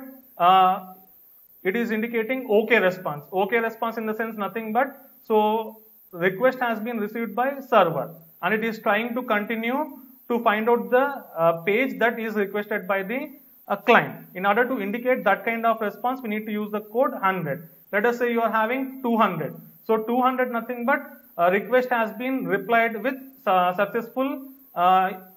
it is indicating OK response. OK response in the sense nothing but, so request has been received by server and it is trying to continue to find out the page that is requested by the client. In order to indicate that kind of response, we need to use the code 100. Let us say you are having 200. So 200 nothing but request has been replied with successful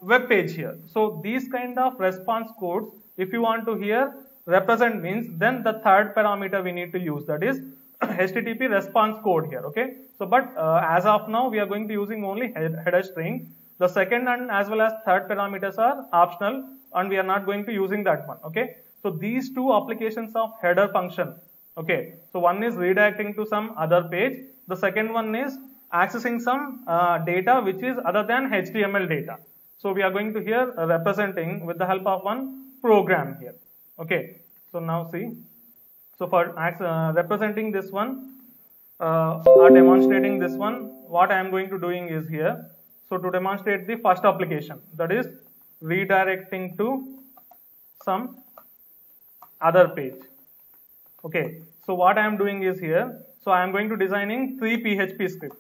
web page here. So these kind of response codes, if you want to here represent means, then the third parameter we need to use, that is HTTP response code here. Okay. So but as of now we are going to using only header string. The second and as well as third parameters are optional and we are not going to using that one. Okay. So these two applications of header function. Okay. So one is redirecting to some other page. The second one is accessing some data which is other than HTML data. So we are going to here representing with the help of one program here. Okay. So now see. So for representing this one or demonstrating this one, what I am going to doing is here. So to demonstrate the first application, that is redirecting to some other page. Okay. So what I am doing is here. So I am going to designing 3 PHP scripts.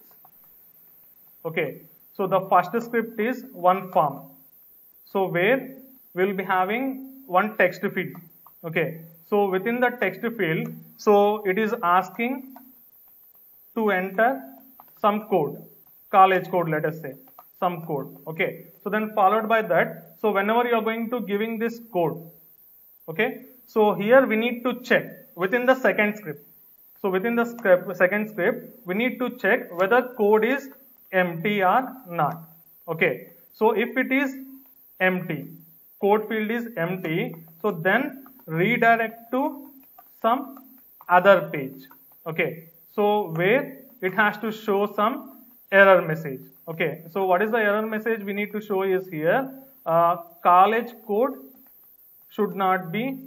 Okay. So the first script is one form. So where we will be having one text field. Okay. So within the text field, so it is asking to enter some code, college code, let us say some code. Okay. So then followed by that, so whenever you are going to giving this code, okay. So here we need to check within the second script. So within the second script, we need to check whether code is empty or not. Okay. So if it is empty, code field is empty, so then redirect to some other page. Okay. So where it has to show some error message. Okay. So what is the error message we need to show is here, college code should not be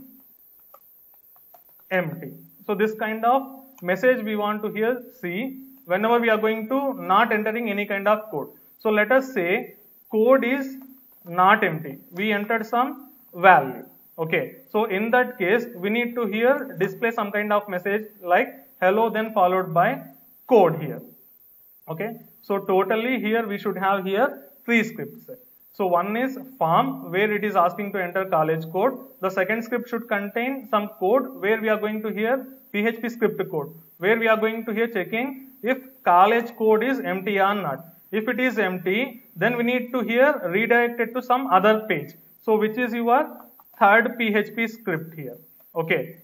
empty. So this kind of message we want to here see. whenever we are going to not entering any kind of code. So let us say code is not empty. We entered some value. Okay. So in that case, we need to here display some kind of message like hello, then followed by code here. Okay. So totally here we should have here 3 scripts. So one is form where it is asking to enter college code. The second script should contain some code where we are going to here PHP script code, where we are going to here checking if college code is empty or not. If it is empty, then we need to here redirect it to some other page. So which is your third PHP script here. Okay.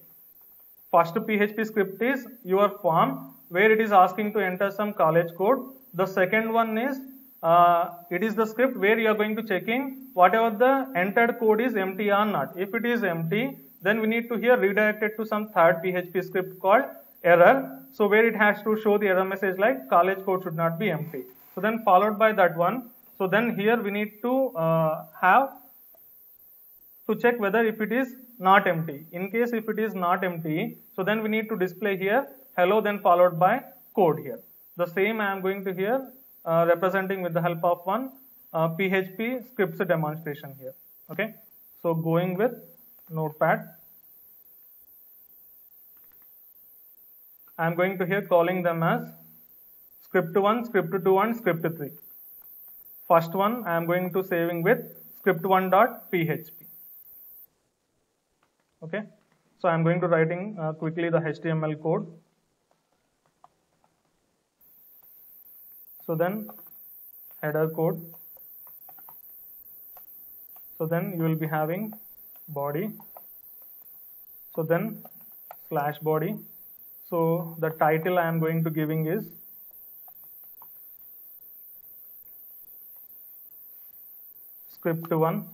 First PHP script is your form where it is asking to enter some college code. The second one is it is the script where you are going to checking whatever the entered code is empty or not. If it is empty, then we need to here redirect it to some third PHP script called error. So where it has to show the error message like college code should not be empty. So then followed by that one. So then here we need to have to check whether if it is not empty. In case if it is not empty, so then we need to display here hello, then followed by code here. The same I am going to here representing with the help of one PHP scripts demonstration here. Okay. So going with Notepad, I am going to here calling them as script 1, script 2 and script 3. First one I am going to saving with script1.php. Okay. So I am going to writing quickly the HTML code. So then header code. So then you will be having body. So then slash body. So the title I am going to giving is script 1.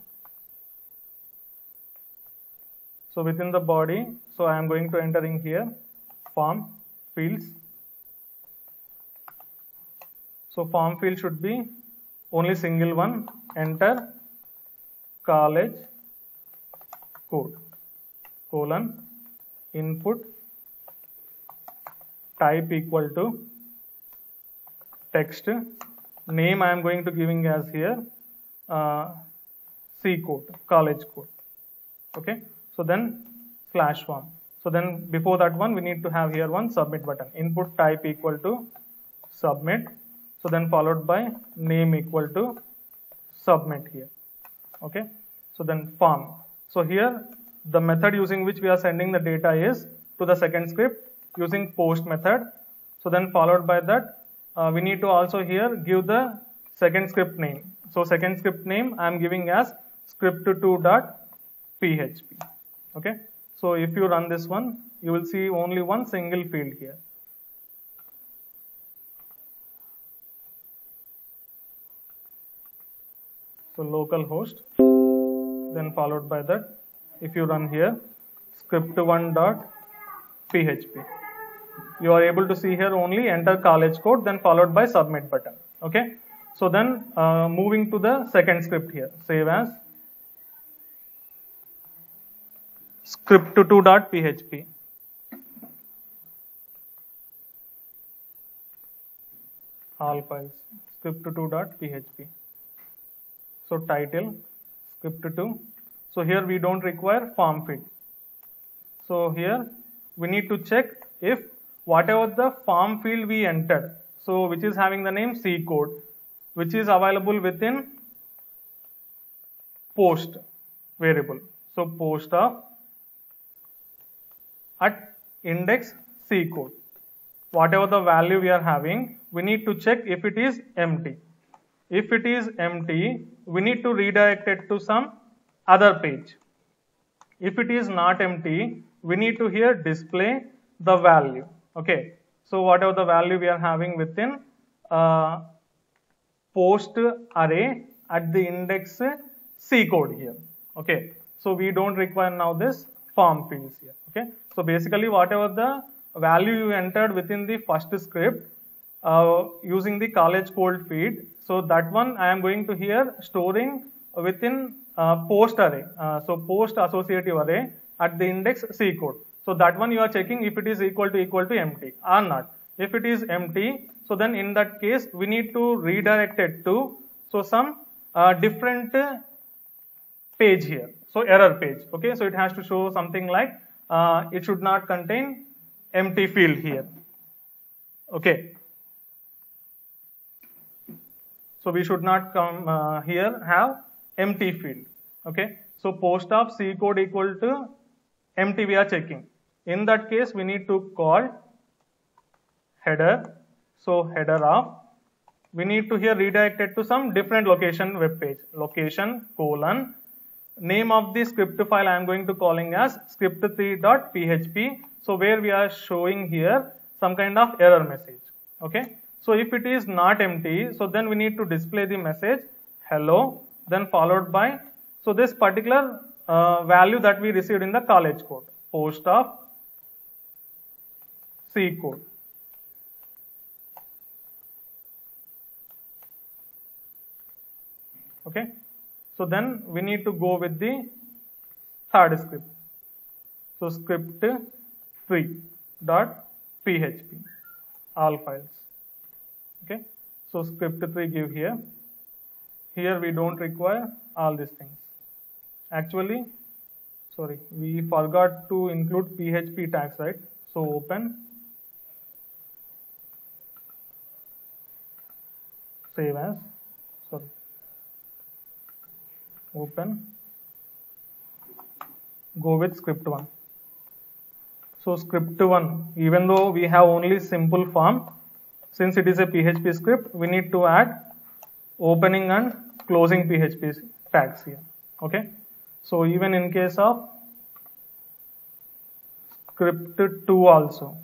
So within the body, so I am going to entering here form fields. So form field should be only single one, enter college code colon input type equal to text, name I am going to giving as here C code, college code. Okay. So then slash form. So then before that one we need to have here one submit button, input type equal to submit. So then followed by name equal to submit here. Okay. So then form. So here the method using which we are sending the data is to the second script using post method. So then followed by that we need to also here give the second script name. So second script name I am giving as script2.php. Okay. So if you run this one, you will see only one single field here. So localhost, then followed by that, if you run here script1.php, you are able to see here only enter college code, then followed by submit button. Okay. So then moving to the second script here, save as script2.php. All files script2.php. So title script2. So here we don't require form field. So here we need to check if whatever the form field we entered, so which is having the name C code, which is available within post variable. So post of at index C code. Whatever the value we are having, we need to check if it is empty. If it is empty, we need to redirect it to some other page. If it is not empty, we need to here display the value. Okay. So whatever the value we are having within post array at the index C code here. Okay. So we don't require now this form fields here. Okay. So basically whatever the value you entered within the first script using the college code feed, so that one I am going to here storing within post array. So post associative array at the index C code. So that one you are checking if it is equal to empty or not. If it is empty, so then in that case we need to redirect it to some different page here. So error page. Okay, so it has to show something like it should not contain empty field here. Okay. So we should not come here have empty field. Okay. So post of C code equal to empty we are checking. In that case we need to call header. So header of, we need to here redirect it to some different location web page. Location colon name of the script file I am going to calling as script3.php. So where we are showing here some kind of error message. Okay. So if it is not empty, so then we need to display the message hello, then followed by so this particular value that we received in the college code, post of C code. Okay. So then we need to go with the third script. So script3.php, all files. Okay. So script3 give here. Here we don't require all these things. Actually, sorry, we forgot to include PHP tags, right? So open, save as, sorry, open, go with script1. So script1, even though we have only simple form, since it is a PHP script, we need to add opening and closing PHP tags here. Okay. So even in case of script2 also,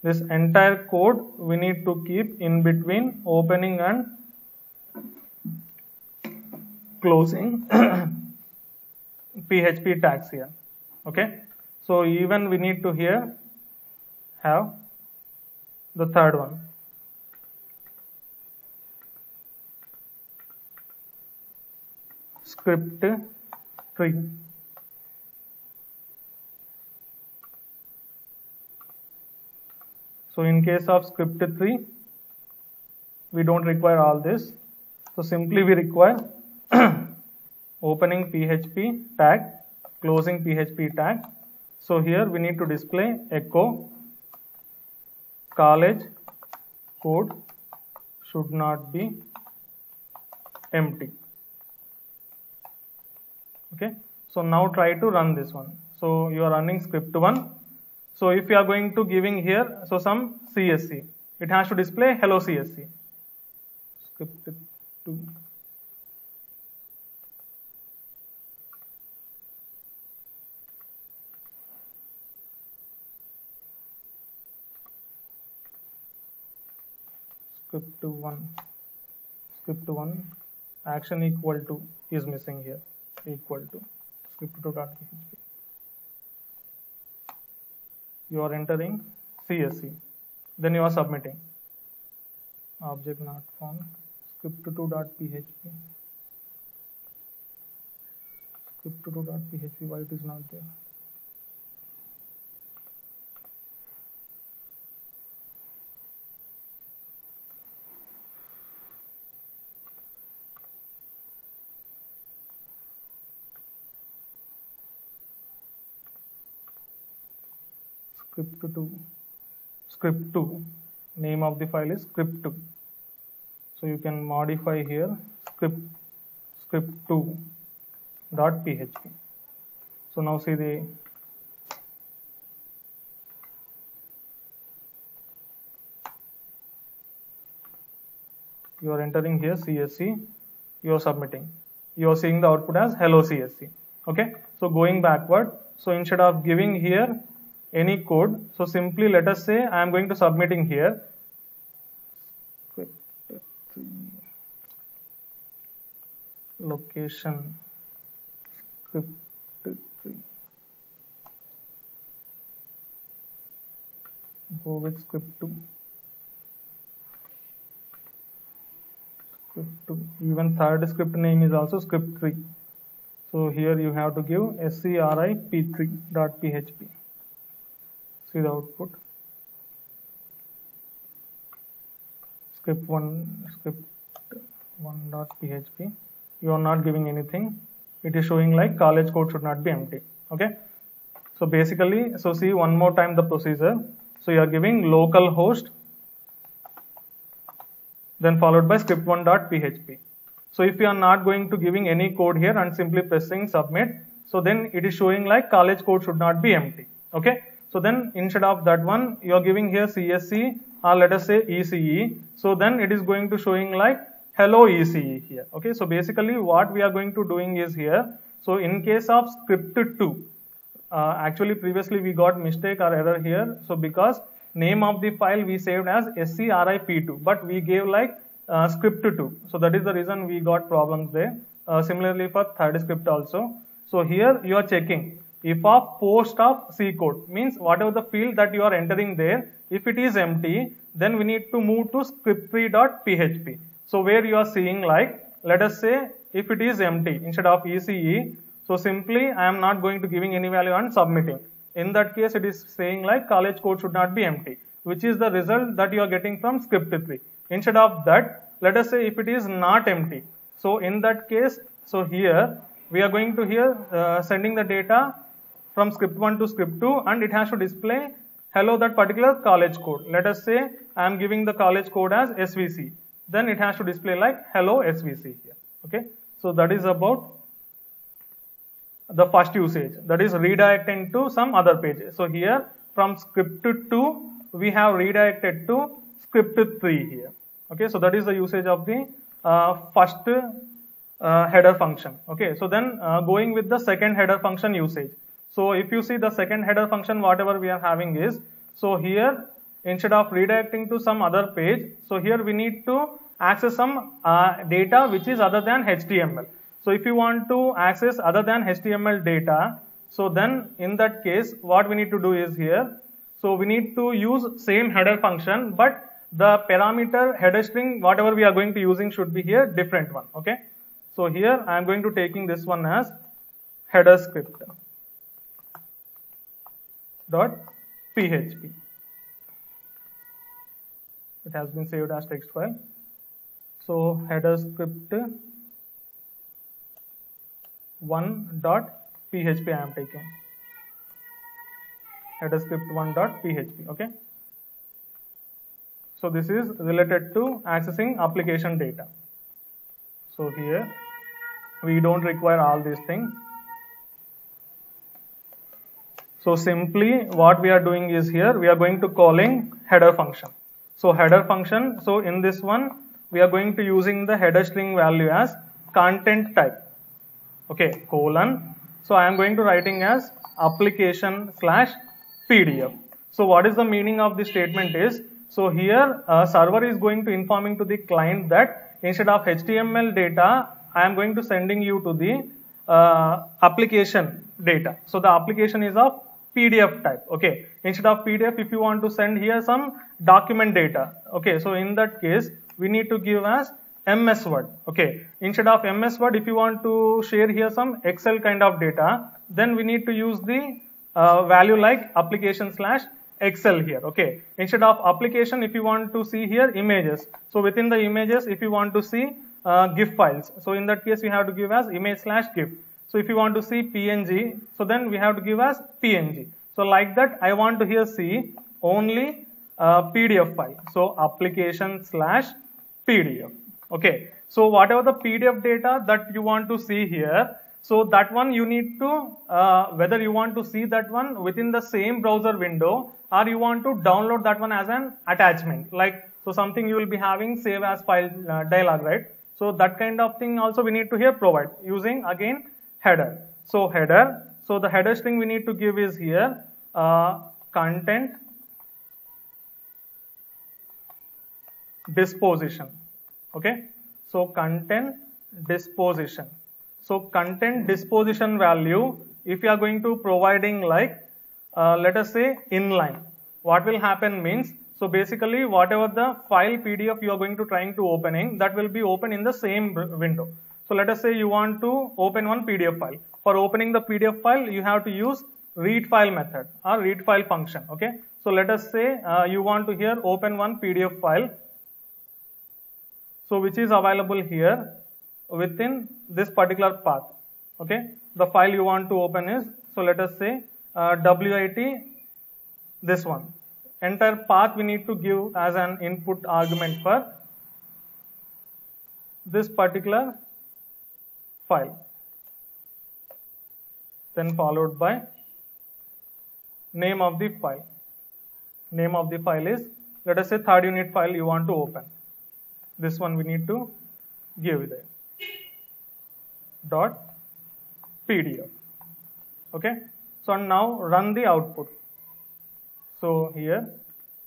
this entire code we need to keep in between opening and closing PHP tags here. Okay. So even we need to here have the third one. Script3. So in case of script3, we don't require all this. So simply we require opening PHP tag, closing PHP tag. So here we need to display echo college code should not be empty. Okay. So now try to run this one. So you are running script1. So if you are going to giving here, so some CSC, it has to display hello CSC. Script2. Script1 action equal to is missing here, equal to script2.php. You are entering CSC, then you are submitting. Object not found, script2.php. Script2.php, why it is not there? Script2, name of the file is script2. So you can modify here script2.php. So now see the you are entering here CSC, you are submitting, you are seeing the output as hello CSC. Okay. So going backward, so instead of giving here any code, so simply let us say I am going to submitting here location script3, go with script2, even third script name is also script3. So here you have to give scrip3.php. See the output. script1.php. You are not giving anything. It is showing like college code should not be empty. Okay. So basically, so see one more time the procedure. So you are giving localhost, then followed by script1.php. So if you are not going to giving any code here and simply pressing submit, so then it is showing like college code should not be empty. Okay. So then instead of that one, you are giving here CSC or let us say ECE. So then it is going to showing like hello ECE here. Okay. So basically what we are going to doing is here. So in case of script2, actually previously we got mistake or error here. So because name of the file we saved as scrip2, but we gave like script2. So that is the reason we got problems there. Similarly for third script also. So here you are checking if of post of C code means whatever the field that you are entering there, if it is empty, then we need to move to script3.php. So where you are seeing like, let us say if it is empty instead of ECE, so simply I am not going to giving any value and submitting. In that case, it is saying like college code should not be empty, which is the result that you are getting from script3. Instead of that, let us say if it is not empty. So in that case, so here we are going to here sending the data from script1 to script2 and it has to display hello that particular college code. Let us say I am giving the college code as SVC. Then it has to display like hello SVC here. Okay. So that is about the first usage, that is redirecting to some other page. So here from script2 we have redirected to script3 here. Okay, so that is the usage of the first header function. Okay, so then going with the second header function usage. So if you see the second header function, whatever we are having is, so here instead of redirecting to some other page, so here we need to access some data which is other than HTML. So if you want to access other than HTML data, so then in that case what we need to do is here, so we need to use same header function, but the parameter header string whatever we are going to using should be here different one. Okay, so here I am going to taking this one as header script dot php. It has been saved as text file. So header script 1.php I am taking. Header script 1.php. Okay. So this is related to accessing application data. So here we don't require all these things. So simply what we are doing is here we are going to calling header function. So header function, so in this one we are going to using the header string value as content type. Okay, colon. So I am going to writing as application/PDF. So what is the meaning of this statement is, so here server is going to informing to the client that instead of HTML data, I am going to sending you to the application data. So the application is of PDF type. Okay, instead of PDF, if you want to send here some document data. Okay, so in that case we need to give as MS Word. Okay, instead of MS Word, if you want to share here some Excel kind of data, then we need to use the value like application/Excel here. Okay, instead of application, if you want to see here images, so within the images if you want to see GIF files, so in that case we have to give as image/GIF. So if you want to see PNG, so then we have to give as PNG. So like that I want to here see only PDF file. So application/PDF. Okay, so whatever the PDF data that you want to see here, so that one you need to whether you want to see that one within the same browser window or you want to download that one as an attachment, like so something you will be having save as file dialog, right? So that kind of thing also we need to here provide using again header. So header, so the header string we need to give is here content disposition. Okay, so content disposition. So content disposition value, if you are going to providing like let us say inline, what will happen means, so basically whatever the file PDF you are going to trying to opening, that will be open in the same window. So let us say you want to open one PDF file. For opening the PDF file, you have to use read file method or read file function. Okay, so let us say you want to here open one PDF file. So which is available here within this particular path. Okay, the file you want to open is, so let us say WIT, this one. Entire path we need to give as an input argument for this particular file, then followed by name of the file. Name of the file is, let us say, third unit file you want to open. This one we need to give there, dot PDF. Okay, so now run the output. So here,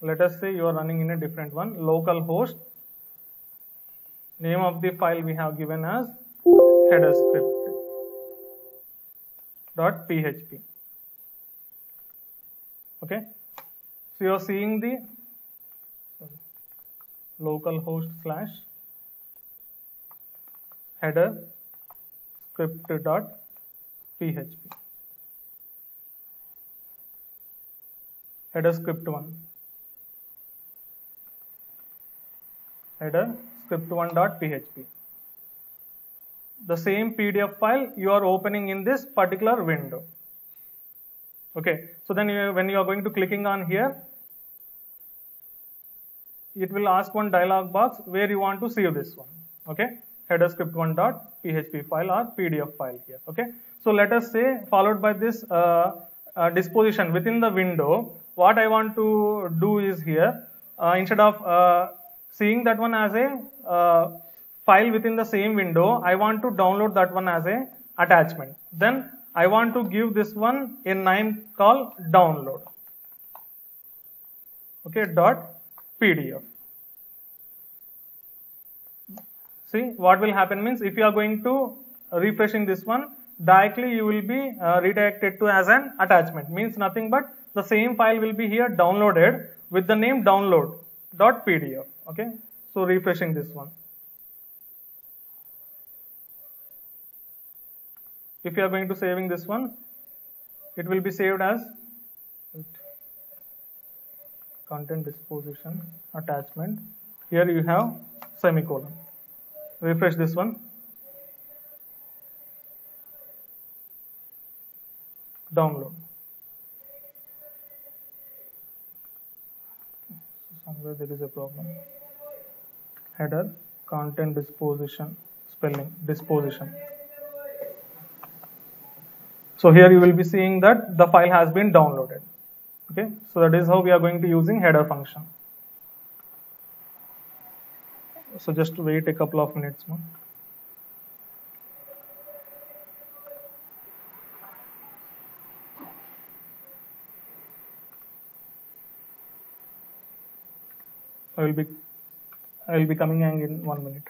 let us say you are running in a different one, localhost. Name of the file we have given as header script dot php. Okay, so you are seeing the localhost slash header script dot php. Header script 1. Header script 1.php. The same PDF file you are opening in this particular window. Okay, so then when you are going to clicking on here, it will ask one dialog box where you want to save this one. Okay, header script 1.php file or PDF file here. Okay, so let us say, followed by this disposition within the window, what I want to do is here, instead of seeing that one as a file within the same window, I want to download that one as a attachment. Then I want to give this one a name called download. Okay, dot PDF. See what will happen means, if you are going to refreshing this one, directly you will be redirected to as an attachment, means nothing but the same file will be here downloaded with the name download.pdf. Okay, so refreshing this one. If you are going to saving this one, it will be saved as content disposition attachment. Here you have semicolon. Refresh this one. Download. Somewhere there is a problem. Header, content disposition, spelling, disposition. So here you will be seeing that the file has been downloaded. Okay, so that is how we are going to using header function. So just wait a couple of minutes more. I will be coming in 1 minute.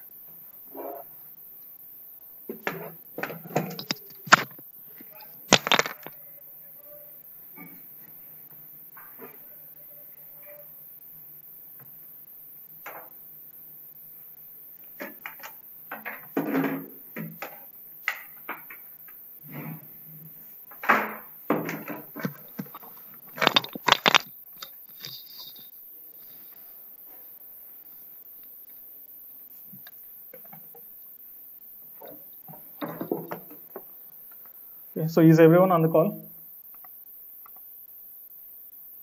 Okay, so is everyone on the call?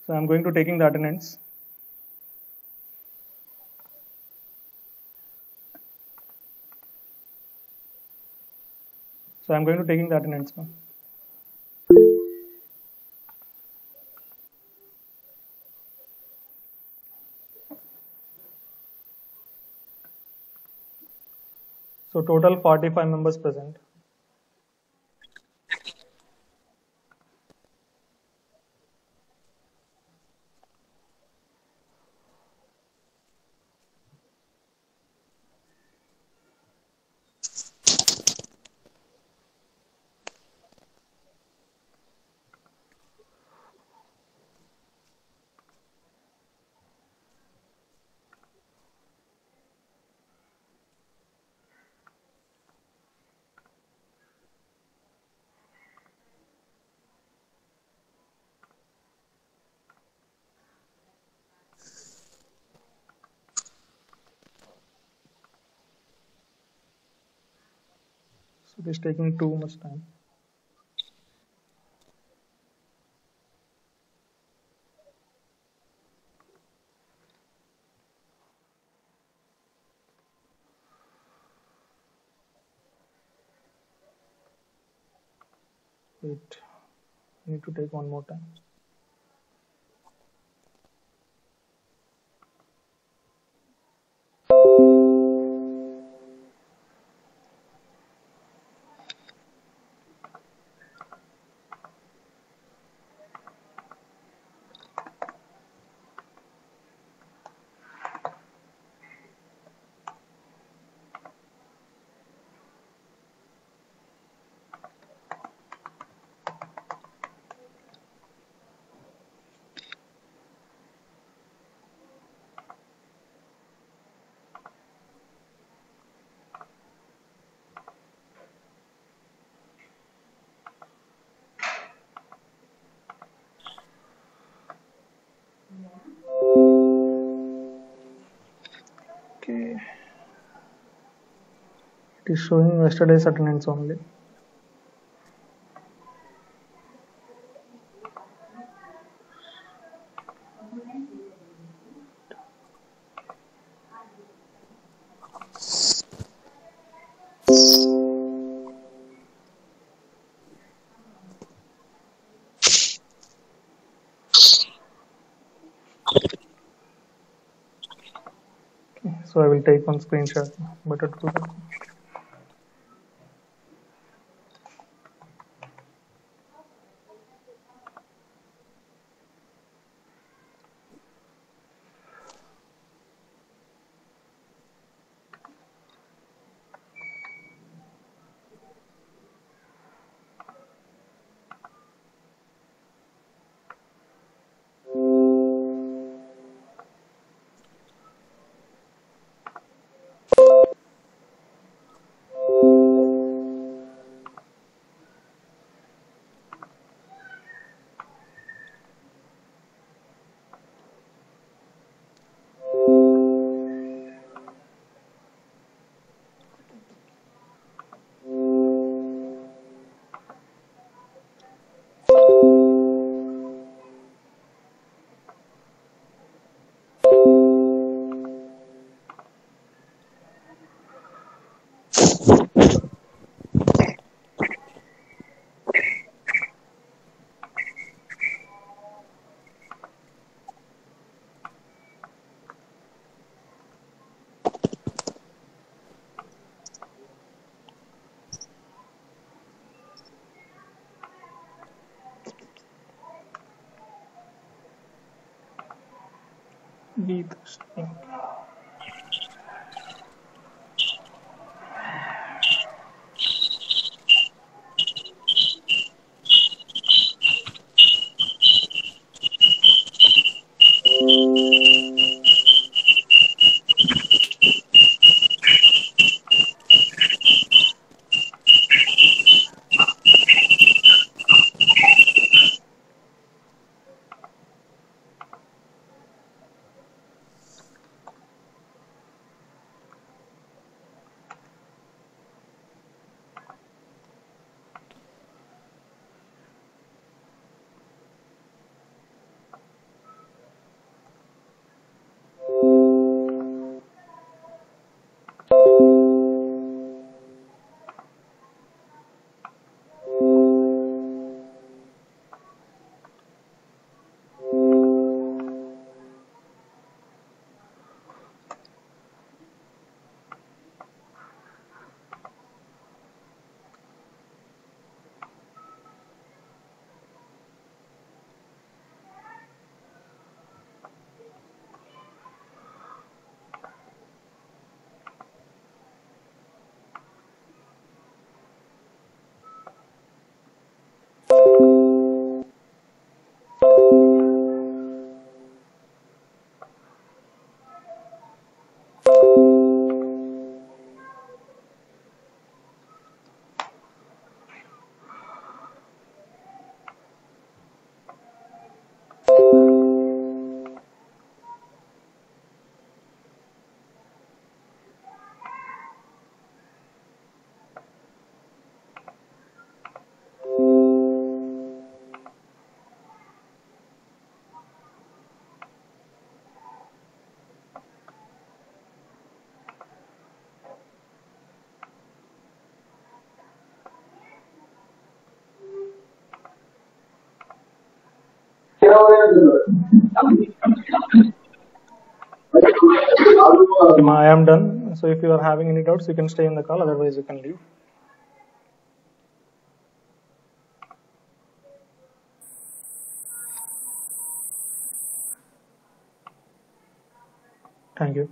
So I'm going to taking the attendance. So I'm going to taking the attendance now. So total 45 members present. It is taking too much time. Wait, need to take one more time. Okay. It is showing yesterday's attendance only. Okay, so I will take one screenshot. Better to do that. Be this thing. I am done. So if you are having any doubts, you can stay in the call. Otherwise, you can leave. Thank you.